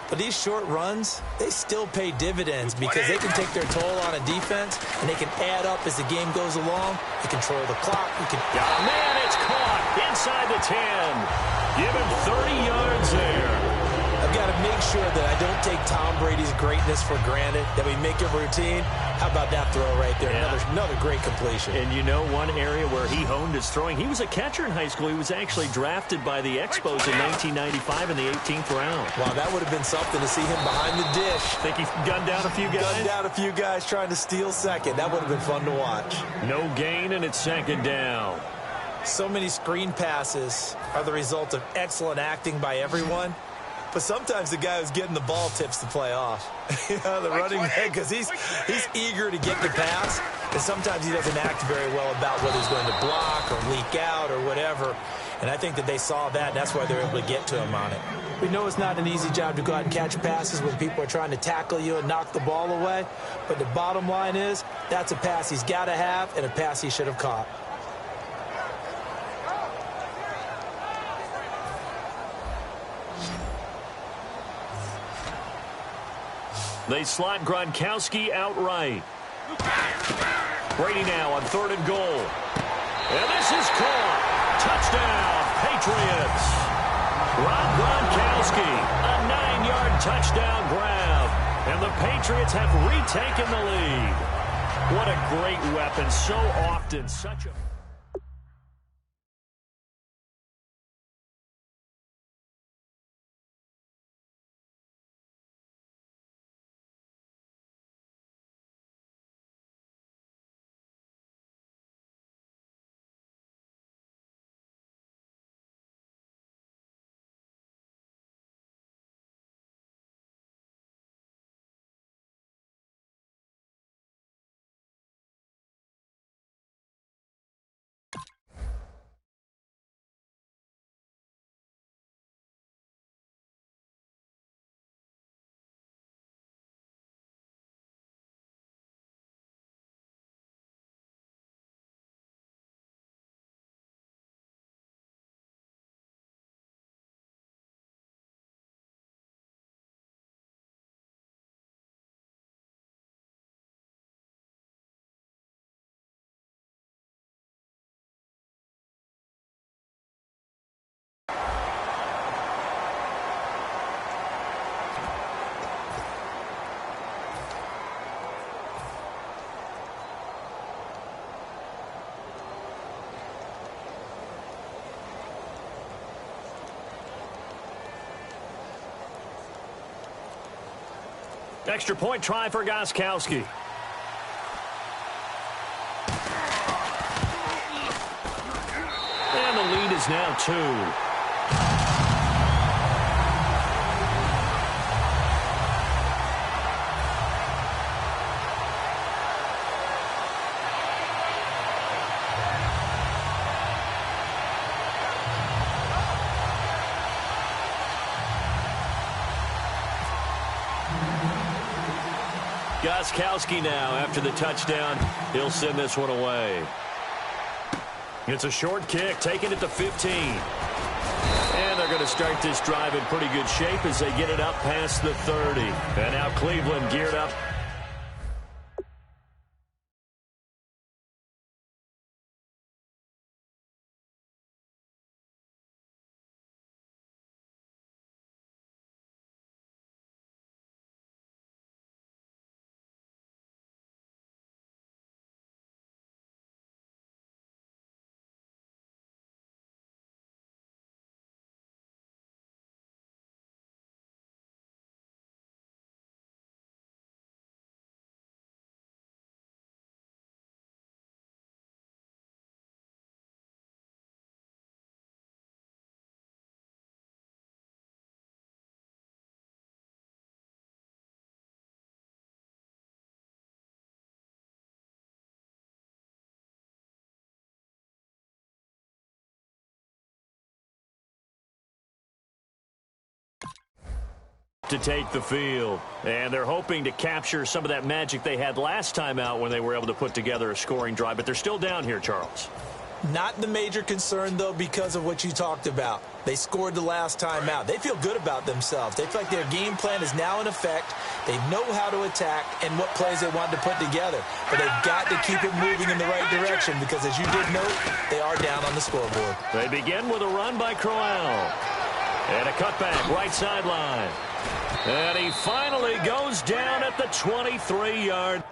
But these short runs, they still pay dividends because they can take their toll on a defense, and they can add up as the game goes along. They control the clock. Got a man, it's caught inside the 10. Give him 30 yards there. I've got to make sure that I don't take Tom Brady's greatness for granted, that we make it routine. How about that throw right there? Yeah. Another great completion. And you know one area where he honed his throwing? He was a catcher in high school. He was actually drafted by the Expos in 1995 in the 18th round. Wow, that would have been something to see him behind the dish. Think he gunned down a few guys? Gunned down a few guys trying to steal second. That would have been fun to watch. No gain, and it's second down. So many screen passes are the result of excellent acting by everyone. But sometimes the guy who's getting the ball tips the play off. The running back, because he's eager to get the pass, and sometimes he doesn't act very well about whether he's going to block or leak out or whatever. And I think that they saw that, and that's why they're able to get to him on it. We know it's not an easy job to go out and catch passes when people are trying to tackle you and knock the ball away. But the bottom line is, that's a pass he's got to have and a pass he should have caught. They slot Gronkowski outright. Brady now on 3rd and goal. And this is caught. Touchdown, Patriots. Rob Gronkowski, a 9-yard touchdown grab. And the Patriots have retaken the lead. What a great weapon. So often, such a... Extra point try for Gostkowski. And the lead is now 2. Gostkowski now, after the touchdown, he'll send this one away. It's a short kick, taking it to 15. And they're going to start this drive in pretty good shape as they get it up past the 30. And now Cleveland geared up. To take the field. And they're hoping to capture some of that magic they had last time out when they were able to put together a scoring drive. But they're still down here, Charles. Not the major concern, though, because of what you talked about. They scored the last time out. They feel good about themselves. They feel like their game plan is now in effect. They know how to attack and what plays they want to put together. But they've got to keep it moving in the right direction because, as you did note, they are down on the scoreboard. They begin with a run by Crowell. And a cutback, right sideline. And he finally goes down at the 23-yard.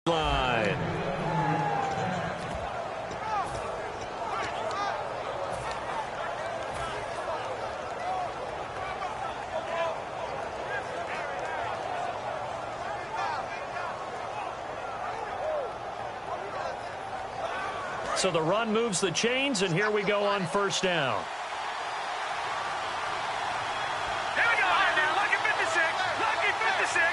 Line. So the run moves the chains, and here we go on first down. Here we go. Now, lucky 56. Lucky 56.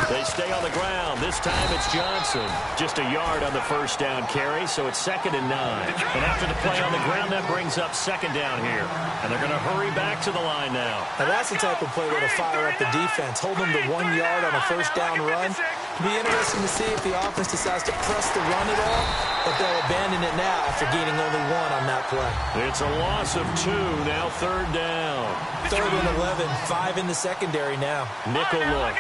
They stay on the ground. This time it's Johnson. Just a yard on the first down carry, so it's 2nd and 9. And after the play on the ground, that brings up 2nd down here. And they're going to hurry back to the line now. Now that's the type of play that'll fire up the defense. Hold them to 1 yard on a first down run. It'll be interesting to see if the offense decides to press the run at all, but they'll abandon it now after gaining only 1 on that play. It's a loss of 2, now 3rd down. 3rd and 11, 5 in the secondary now. Nickel look.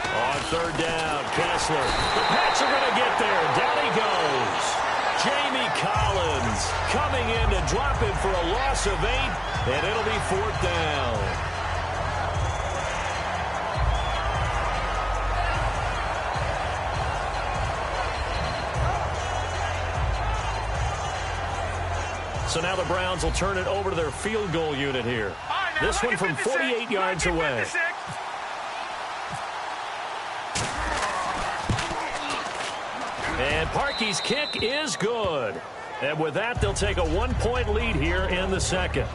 On 3rd down, Kessler. The Pats are going to get there. Down he goes. Jamie Collins coming in to drop him for a loss of 8, and it'll be 4th down. So now the Browns will turn it over to their field goal unit here. This one from 48 yards away. And Parkey's kick is good. And with that, they'll take a 1-point lead here in the second.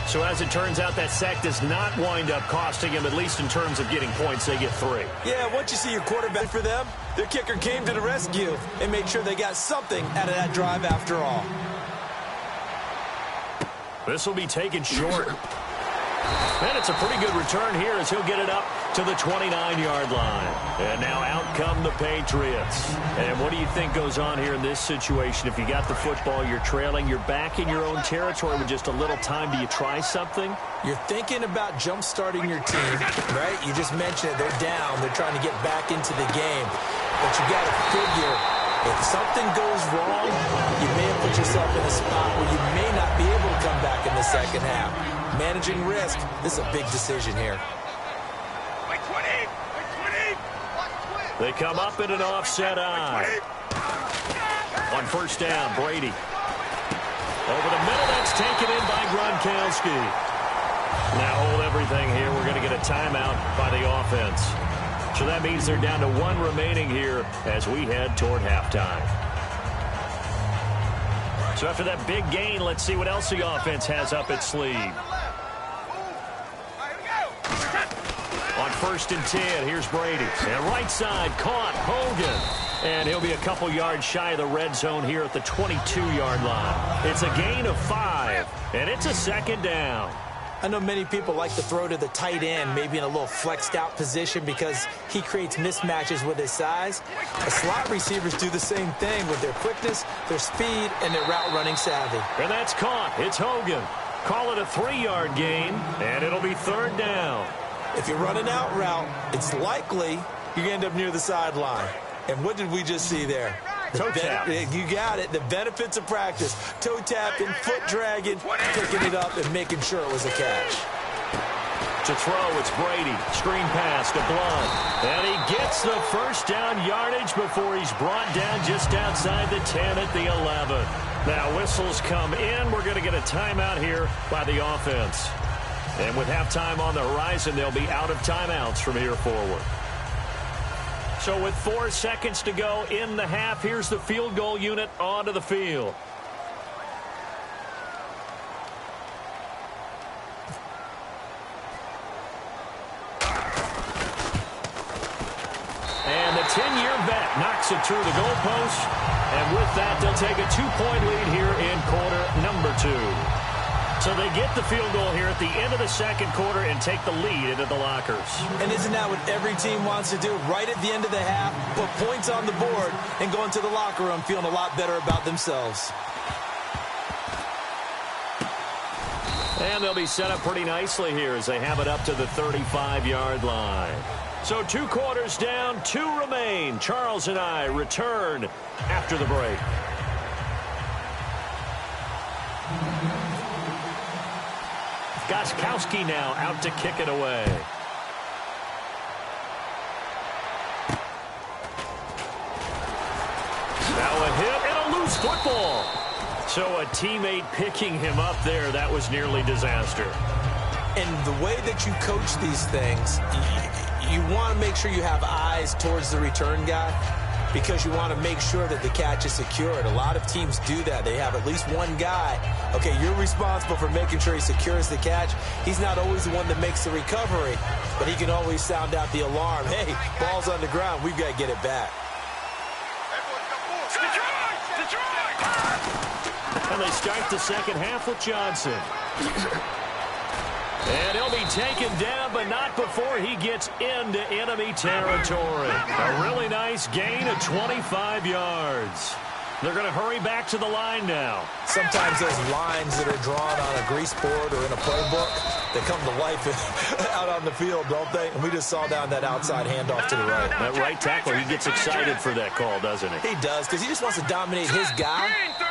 So as it turns out, that sack does not wind up costing him, at least in terms of getting points. They get 3. Yeah, once you see your quarterback for them, their kicker came to the rescue and made sure they got something out of that drive after all. This will be taken short. And it's a pretty good return here as he'll get it up to the 29-yard line. And now out come the Patriots. And what do you think goes on here in this situation? If you got the football, you're trailing, you're back in your own territory with just a little time. Do you try something? You're thinking about jump-starting your team, right? You just mentioned it. They're down. They're trying to get back into the game. But you got to figure If something goes wrong, you may have put yourself in a spot where you may not be able to come back in the second half. Managing risk, this is a big decision here. They come up in an offset eye. On first down, Brady. Over the middle, that's taken in by Gronkowski. Now hold everything here. We're going to get a timeout by the offense. So that means they're down to 1 remaining here as we head toward halftime. So after that big gain, let's see what else the offense has up its sleeve. On first and 10, here's Brady. And right side, caught, Hogan. And he'll be a couple yards shy of the red zone here at the 22-yard line. It's a gain of 5, and it's a second down. I know many people like to throw to the tight end, maybe in a little flexed out position because he creates mismatches with his size. The slot receivers do the same thing with their quickness, their speed, and their route running savvy. And that's caught. It's Hogan. Call it a 3-yard gain, and it'll be third down. If you're running out route, it's likely you end up near the sideline. And what did we just see there? Toe tap. You got it. The benefits of practice. Toe tapping, foot dragging, picking it up, and making sure it was a catch. To throw, it's Brady. Screen pass to Blunt. And he gets the first down yardage before he's brought down just outside the 10 at the 11. Now whistles come in. We're going to get a timeout here by the offense. And with halftime on the horizon, they'll be out of timeouts from here forward. So with 4 seconds to go in the half, here's the field goal unit onto the field. And the 10-year vet knocks it through the goalpost. And with that, they'll take a 2-point lead here in quarter number 2. So they get the field goal here at the end of the second quarter and take the lead into the lockers. And isn't that what every team wants to do? Right at the end of the half, put points on the board and go into the locker room feeling a lot better about themselves. And they'll be set up pretty nicely here as they have it up to the 35-yard line. So 2 quarters down, 2 remain. Charles and I return after the break. Gostkowski now out to kick it away. Now a hit and a loose football. So a teammate picking him up there, that was nearly disaster. And the way that you coach these things, you want to make sure you have eyes towards the return guy because you want to make sure that the catch is secured. A lot of teams do that. They have at least one guy. Okay, you're responsible for making sure he secures the catch. He's not always the one that makes the recovery, but he can always sound out the alarm. Hey, ball's on the ground. We've got to get it back. And they start the second half with Johnson. And he'll be taken down, but not before he gets into enemy territory. A really nice gain of 25 yards. They're going to hurry back to the line now. Sometimes those lines that are drawn on a grease board or in a playbook, they come to life out on the field, don't they? And we just saw down that outside handoff to the right. That right tackle, he gets excited for that call, doesn't he? He does, because he just wants to dominate his guy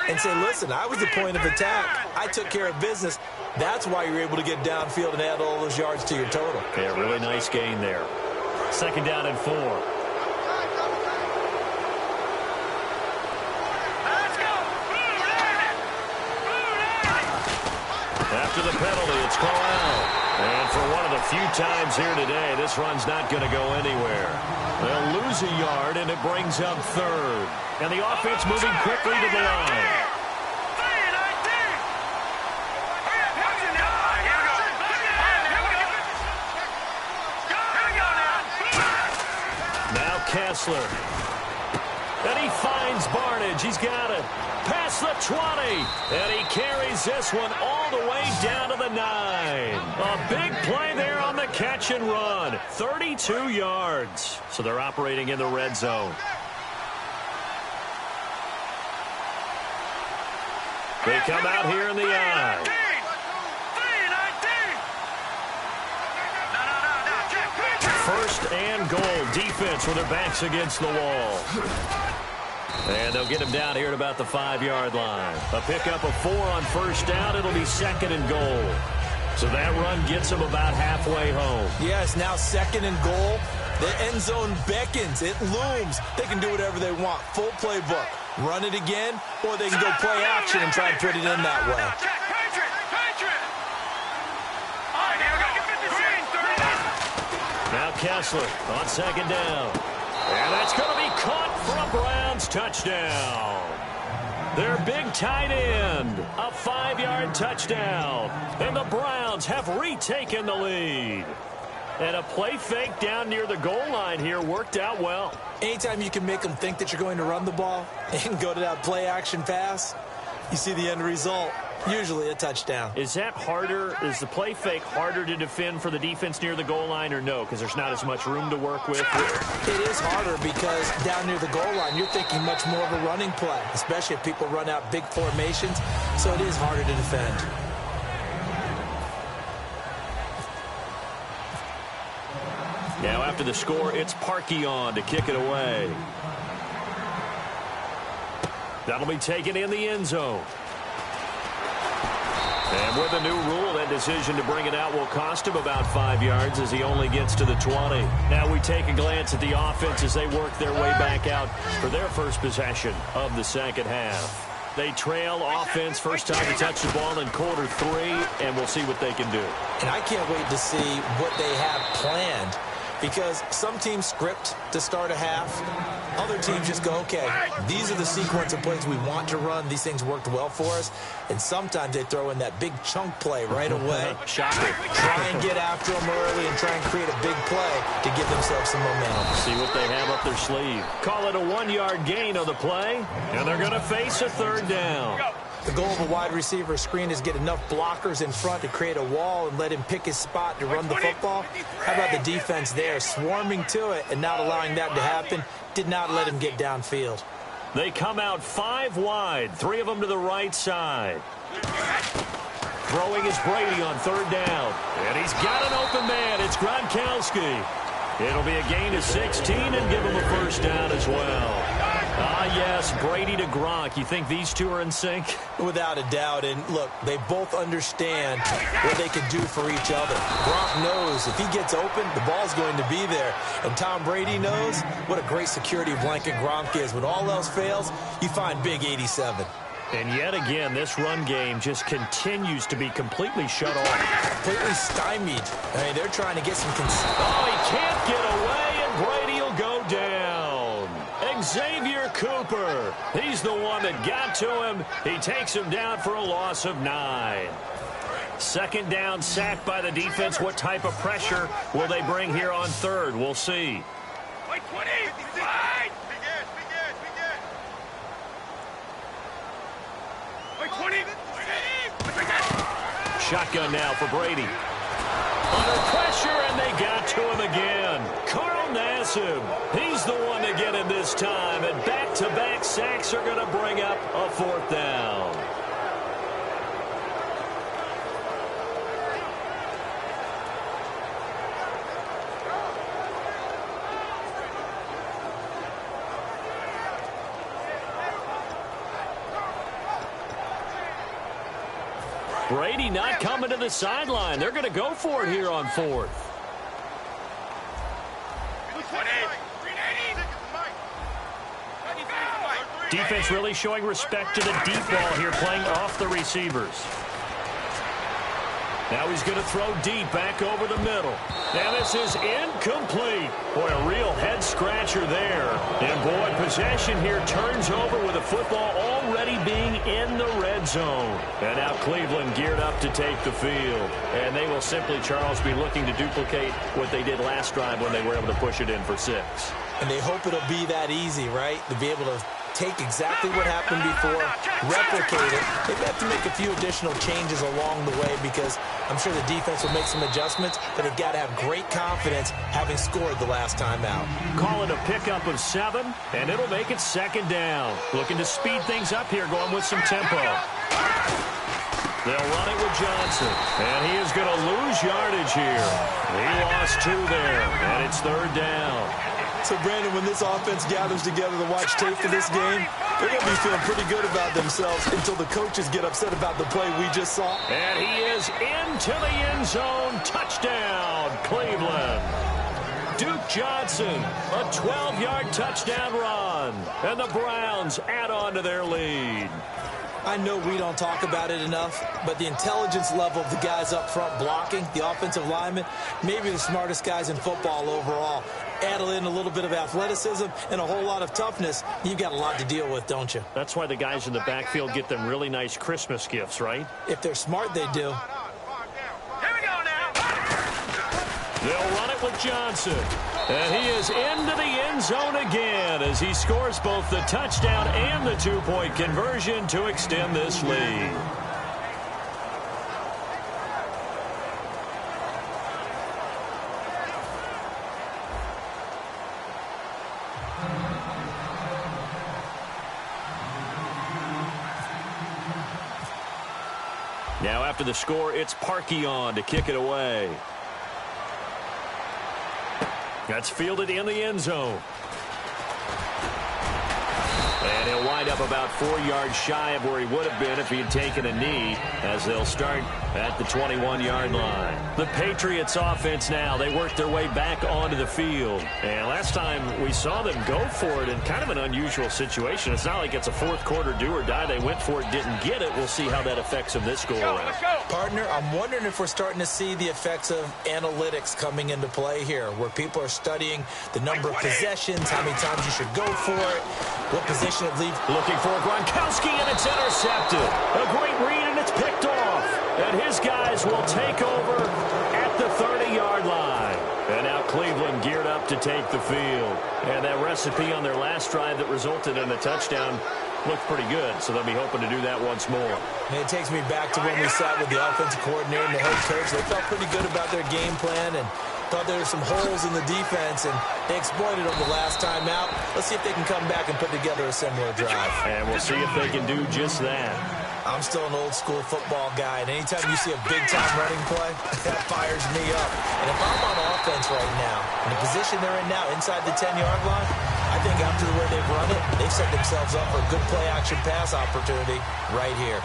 and say, listen, I was the point of attack. I took care of business. That's why you're able to get downfield and add all those yards to your total. Yeah, really nice gain there. Second down and 4. After the penalty, it's called out. And for one of the few times here today, this run's not going to go anywhere. They'll lose a yard, and it brings up third. And the offense moving quickly to the line. Now Kessler. And he finds Barnage. He's got it. Past the 20. And he carries this one all the way down to the 9. A big play there on the catch and run. 32 yards. So they're operating in the red zone. They come out here in the eye. First and goal. Defense with their backs against the wall. And they'll get him down here at about the 5-yard line. A pickup of 4 on first down. It'll be 2nd and goal. So that run gets him about halfway home. Yes, now 2nd and goal. The end zone beckons. It looms. They can do whatever they want. Full playbook. Run it again, or they can go play action and try and put it in that way. Now Kessler on 2nd down. And that's going to be caught for a Browns touchdown. Their big tight end, a 5-yard touchdown. And the Browns have retaken the lead. And a play fake down near the goal line here worked out well. Anytime you can make them think that you're going to run the ball and go to that play action pass, you see the end result. Usually a touchdown. Is that harder? Is the play fake harder to defend for the defense near the goal line or no? Because there's not as much room to work with. It is harder because down near the goal line, you're thinking much more of a running play, especially if people run out big formations. So it is harder to defend. Now after the score, it's Parkey on to kick it away. That'll be taken in the end zone. And with a new rule, that decision to bring it out will cost him about 5 yards as he only gets to the 20. Now we take a glance at the offense as they work their way back out for their first possession of the second half. They trail offense, first time to touch the ball in quarter 3, and we'll see what they can do. And I can't wait to see what they have planned, because some teams script to start a half. Other teams just go, okay, these are the sequence of plays we want to run. These things worked well for us. And sometimes they throw in that big chunk play right away. Shocker. Try and get after them early and try and create a big play to give themselves some momentum. See what they have up their sleeve. Call it a 1-yard gain on the play, and they're going to face a 3rd down. The goal of a wide receiver screen is get enough blockers in front to create a wall and let him pick his spot to run the football. How about the defense there, swarming to it and not allowing that to happen? Did not let him get downfield. They come out 5 wide, 3 of them to the right side. Throwing is Brady on 3rd down. And he's got an open man. It's Gronkowski. It'll be a gain of 16 and give him a first down as well. Ah, yes, Brady to Gronk. You think these two are in sync? Without a doubt. And look, they both understand what they can do for each other. Gronk knows if he gets open, the ball's going to be there. And Tom Brady knows what a great security blanket Gronk is. When all else fails, you find big 87. And yet again, this run game just continues to be completely shut off. Completely stymied. I mean, they're trying to get some... Oh, he can't get away, and Brady will go down. Xavier Cooper. He's the one that got to him. He takes him down for a loss of 9. 2nd down, sacked by the defense. What type of pressure will they bring here on 3rd? We'll see. Wait, 20. Shotgun now for Brady. Under pressure, and they got to him again. Carl Nassib, he's the one to get him this time, and back-to-back sacks are going to bring up a 4th down. Brady not coming to the sideline. They're going to go for it here on 4th. Defense really showing respect to the deep ball here, playing off the receivers. Now he's going to throw deep back over the middle. Now this is incomplete. Boy, a real head-scratcher there. And, boy, possession here turns over with the football already being in the red zone. And now Cleveland geared up to take the field. And they will simply, Charles, be looking to duplicate what they did last drive when they were able to push it in for 6. And they hope it'll be that easy, right? To be able to take exactly what happened before, replicate it. They've got to make a few additional changes along the way because I'm sure the defense will make some adjustments, but they've got to have great confidence having scored the last time out. Call it a pickup of 7, and it'll make it 2nd down. Looking to speed things up here, going with some tempo. They'll run it with Johnson, and he is going to lose yardage here. He lost 2 there, and it's 3rd down. So, Brandon, when this offense gathers together to watch tape for this game, they're going to be feeling pretty good about themselves until the coaches get upset about the play we just saw. And he is into the end zone. Touchdown, Cleveland. Duke Johnson, a 12-yard touchdown run. And the Browns add on to their lead. I know we don't talk about it enough, but the intelligence level of the guys up front blocking, the offensive linemen, maybe the smartest guys in football overall. Add in a little bit of athleticism and a whole lot of toughness, you've got a lot to deal with, don't you? That's why the guys in the backfield get them really nice Christmas gifts, right? If they're smart, they do. Here we go now. They'll run it with Johnson. And he is into the end zone again as he scores both the touchdown and the two-point conversion to extend this lead. Now after the score, it's Parkey on to kick it away. That's fielded in the end zone. And he'll wind up about 4 yards shy of where he would have been if he had taken a knee, as they'll start at the 21-yard line. The Patriots offense now, they work their way back onto the field. And last time we saw them go for it in kind of an unusual situation. It's not like it's a fourth quarter do or die. They went for it, didn't get it. We'll see how that affects them this go-around. Partner, I'm wondering if we're starting to see the effects of analytics coming into play here, where people are studying the number of possessions, how many times you should go for it, what position it leaves. Looking for Gronkowski, and it's intercepted. A great read, and it's picked off. And his guys will take over at the 30-yard line. And now Cleveland geared up to take the field. And that recipe on their last drive that resulted in a touchdown looked pretty good, so they'll be hoping to do that once more. And it takes me back to when we sat with the offensive coordinator and the head coach. They felt pretty good about their game plan and thought there were some holes in the defense, and they exploited them the last time out. Let's see if they can come back and put together a similar drive. And we'll see if they can do just that. I'm still an old-school football guy, and anytime you see a big-time running play, that fires me up. And if I'm on offense right now, in the position they're in now, inside the 10-yard line, I think after the way they've run it, they've set themselves up for a good play-action pass opportunity right here.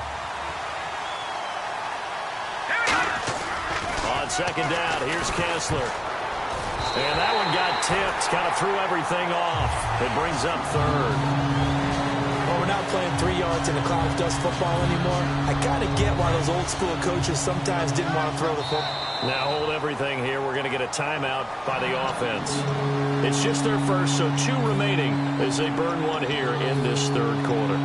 On second down, here's Kessler. And that one got tipped, kind of threw everything off. It brings up third. Well, we're not playing 3 yards in a cloud of dust football anymore. I kind of get why those old-school coaches sometimes didn't want to throw the football. Now hold everything here. We're going to get a timeout by the offense. It's just their first, so 2 remaining as they burn one here in this third quarter.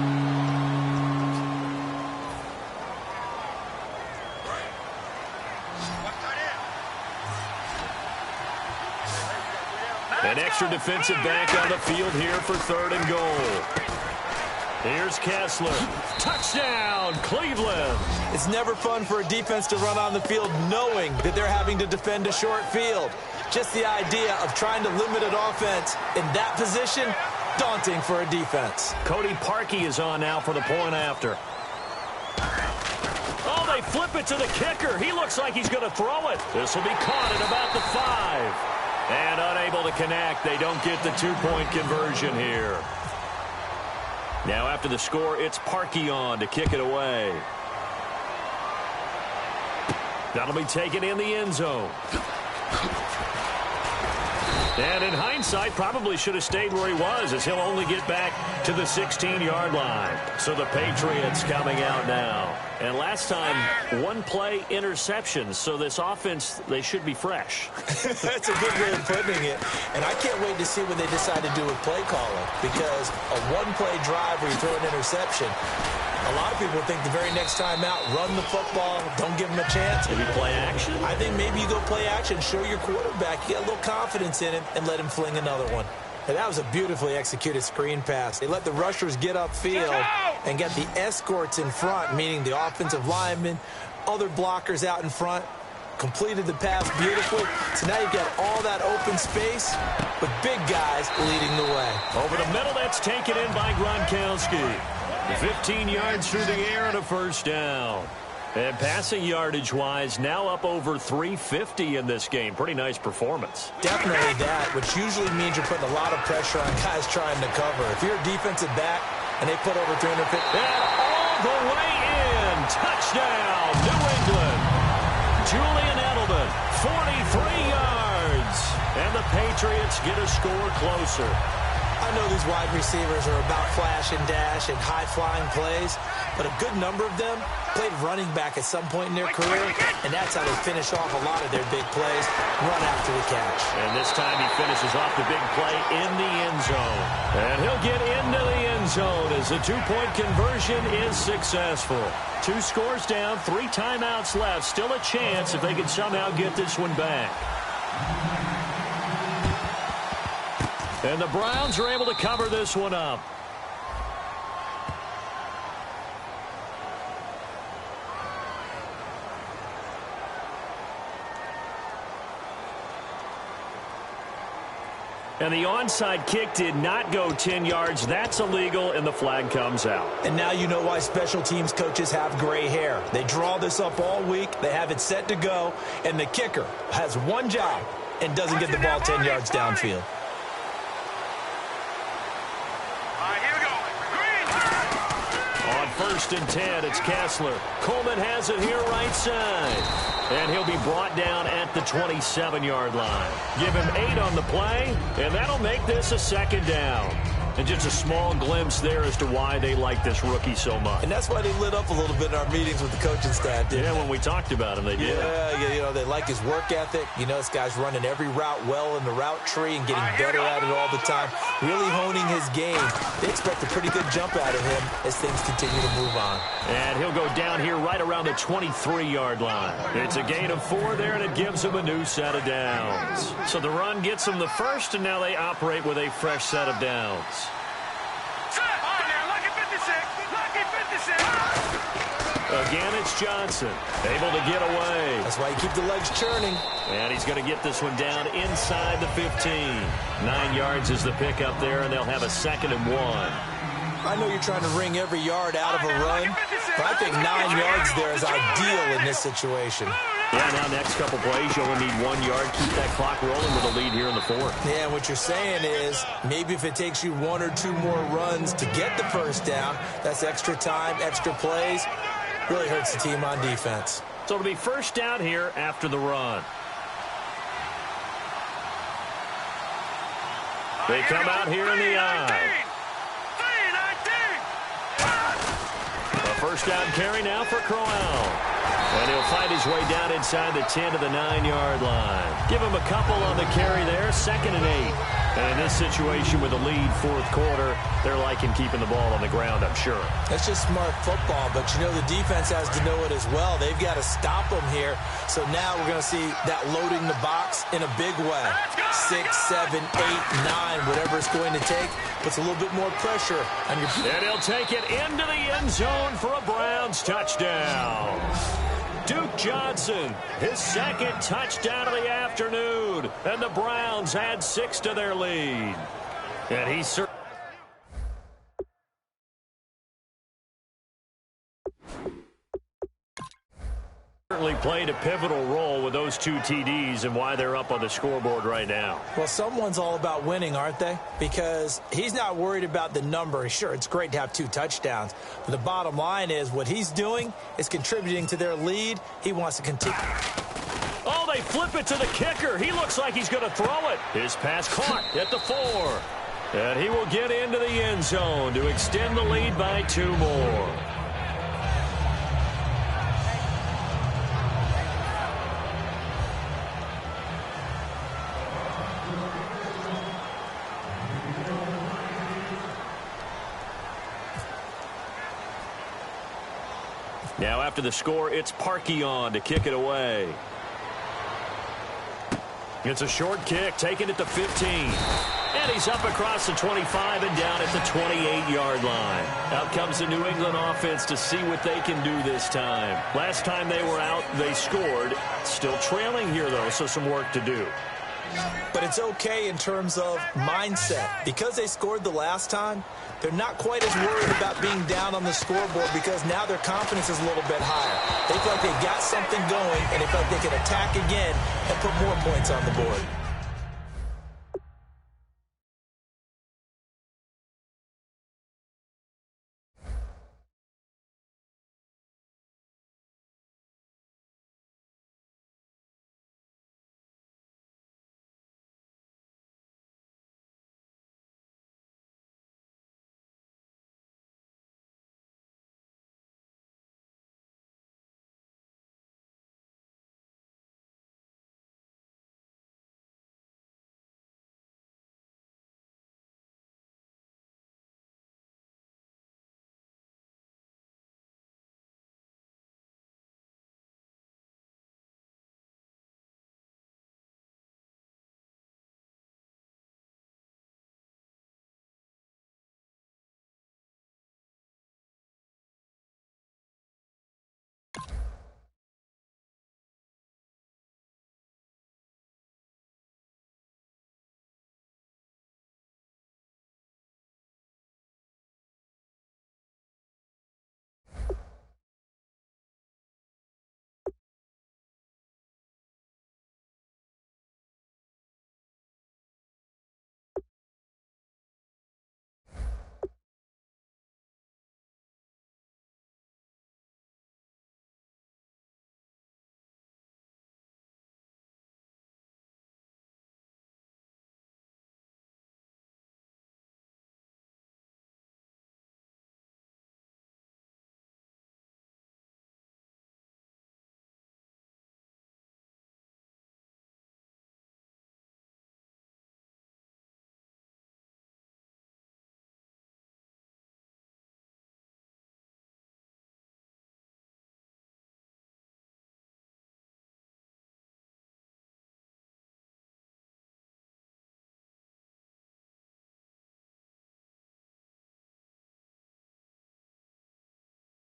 An extra defensive back on the field here for 3rd and goal. Here's Kessler. Touchdown, Cleveland. It's never fun for a defense to run on the field knowing that they're having to defend a short field. Just the idea of trying to limit an offense in that position, daunting for a defense. Cody Parkey is on now for the point after. Oh, they flip it to the kicker. He looks like he's going to throw it. This will be caught at about the 5. And unable to connect. They don't get the 2-point conversion here. Now after the score, it's Parkey on to kick it away. That'll be taken in the end zone. And in hindsight, probably should have stayed where he was, as he'll only get back to the 16-yard line. So the Patriots coming out now. And last time, 1-play interceptions. So this offense, they should be fresh. That's a good way of putting it. And I can't wait to see what they decide to do with play calling. Because a 1-play drive where you throw an interception, a lot of people think the very next time out, run the football, don't give him a chance. Maybe play action? I think maybe you go play action, show your quarterback, get a little confidence in him, and let him fling another one. And that was a beautifully executed screen pass. They let the rushers get upfield and get the escorts in front, meaning the offensive linemen, other blockers out in front, completed the pass beautifully. So now you've got all that open space with big guys leading the way. Over the middle, that's taken in by Gronkowski. 15 yards through the air and a first down. And passing yardage-wise, now up over 350 in this game. Pretty nice performance. Definitely that, which usually means you're putting a lot of pressure on guys trying to cover. If you're a defensive back and they put over 350. And all the way in. Touchdown, New England. Julian Edelman, 43 yards. And the Patriots get a score closer. I know these wide receivers are about flash and dash and high-flying plays, but a good number of them played running back at some point in their career, and that's how they finish off a lot of their big plays, run after the catch. And this time he finishes off the big play in the end zone. And he'll get into the end zone as the two-point conversion is successful. 2 scores down, 3 timeouts left. Still a chance if they can somehow get this one back. And the Browns are able to cover this one up. And the onside kick did not go 10 yards. That's illegal, and the flag comes out. And now you know why special teams coaches have gray hair. They draw this up all week. They have it set to go, and the kicker has one job and doesn't get the ball 10 yards downfield. On 1st and 10, it's Kessler. Coleman has it here right side. And he'll be brought down at the 27-yard line. Give him 8 on the play, and that'll make this a 2nd down. And just a small glimpse there as to why they like this rookie so much. And that's why they lit up a little bit in our meetings with the coaching staff, Yeah, when we talked about him, they did. Yeah, you know, they like his work ethic. You know, this guy's running every route well in the route tree and getting better at it all the time. Really honing his game. They expect a pretty good jump out of him as things continue to move on. And he'll go down here right around the 23-yard line. It's a gain of 4 there, and it gives him a new set of downs. So the run gets them the first, and now they operate with a fresh set of downs. Again, it's Johnson, able to get away. That's why you keep the legs churning. And he's going to get this one down inside the 15. 9 yards is the pickup there, and they'll have a 2nd and 1. I know you're trying to wring every yard out of a run, but I think 9 yards there is ideal in this situation. Yeah, now next couple plays, you only need 1 yard. Keep that clock rolling with a lead here in the 4th. Yeah, what you're saying is maybe if it takes you 1 or 2 more runs to get the first down, that's extra time, extra plays. Really hurts the team on defense. So it'll be first down here after the run. They come out here in the eye. A first down carry now for Crowell. And he'll fight his way down inside the 10 to the 9-yard line. Give him a couple on the carry there, 2nd and 8. And in this situation with a lead 4th quarter, they're liking keeping the ball on the ground, I'm sure. That's just smart football, but you know the defense has to know it as well. They've got to stop them here. So now we're going to see that loading the box in a big way. 6, 7, 8, 9, whatever it's going to take, puts a little bit more pressure on your... And he'll take it into the end zone for a Browns touchdown. Duke Johnson, his 2nd touchdown of the afternoon. And the Browns add 6 to their lead. And he certainly played a pivotal role with those 2 TDs and why they're up on the scoreboard right now. Well, someone's all about winning, aren't they? Because he's not worried about the number. Sure, it's great to have 2 touchdowns. But the bottom line is what he's doing is contributing to their lead. He wants to continue. Oh, they flip it to the kicker. He looks like he's going to throw it. His pass caught at the 4. And he will get into the end zone to extend the lead by 2 more. Now after the score, it's Parkey on to kick it away. It's a short kick, taken at the 15. And he's up across the 25 and down at the 28-yard line. Out comes the New England offense to see what they can do this time. Last time they were out, they scored. Still trailing here, though, so some work to do. But it's okay in terms of mindset. Because they scored the last time, they're not quite as worried about being down on the scoreboard because now their confidence is a little bit higher. They feel like they got something going, and they feel like they can attack again and put more points on the board.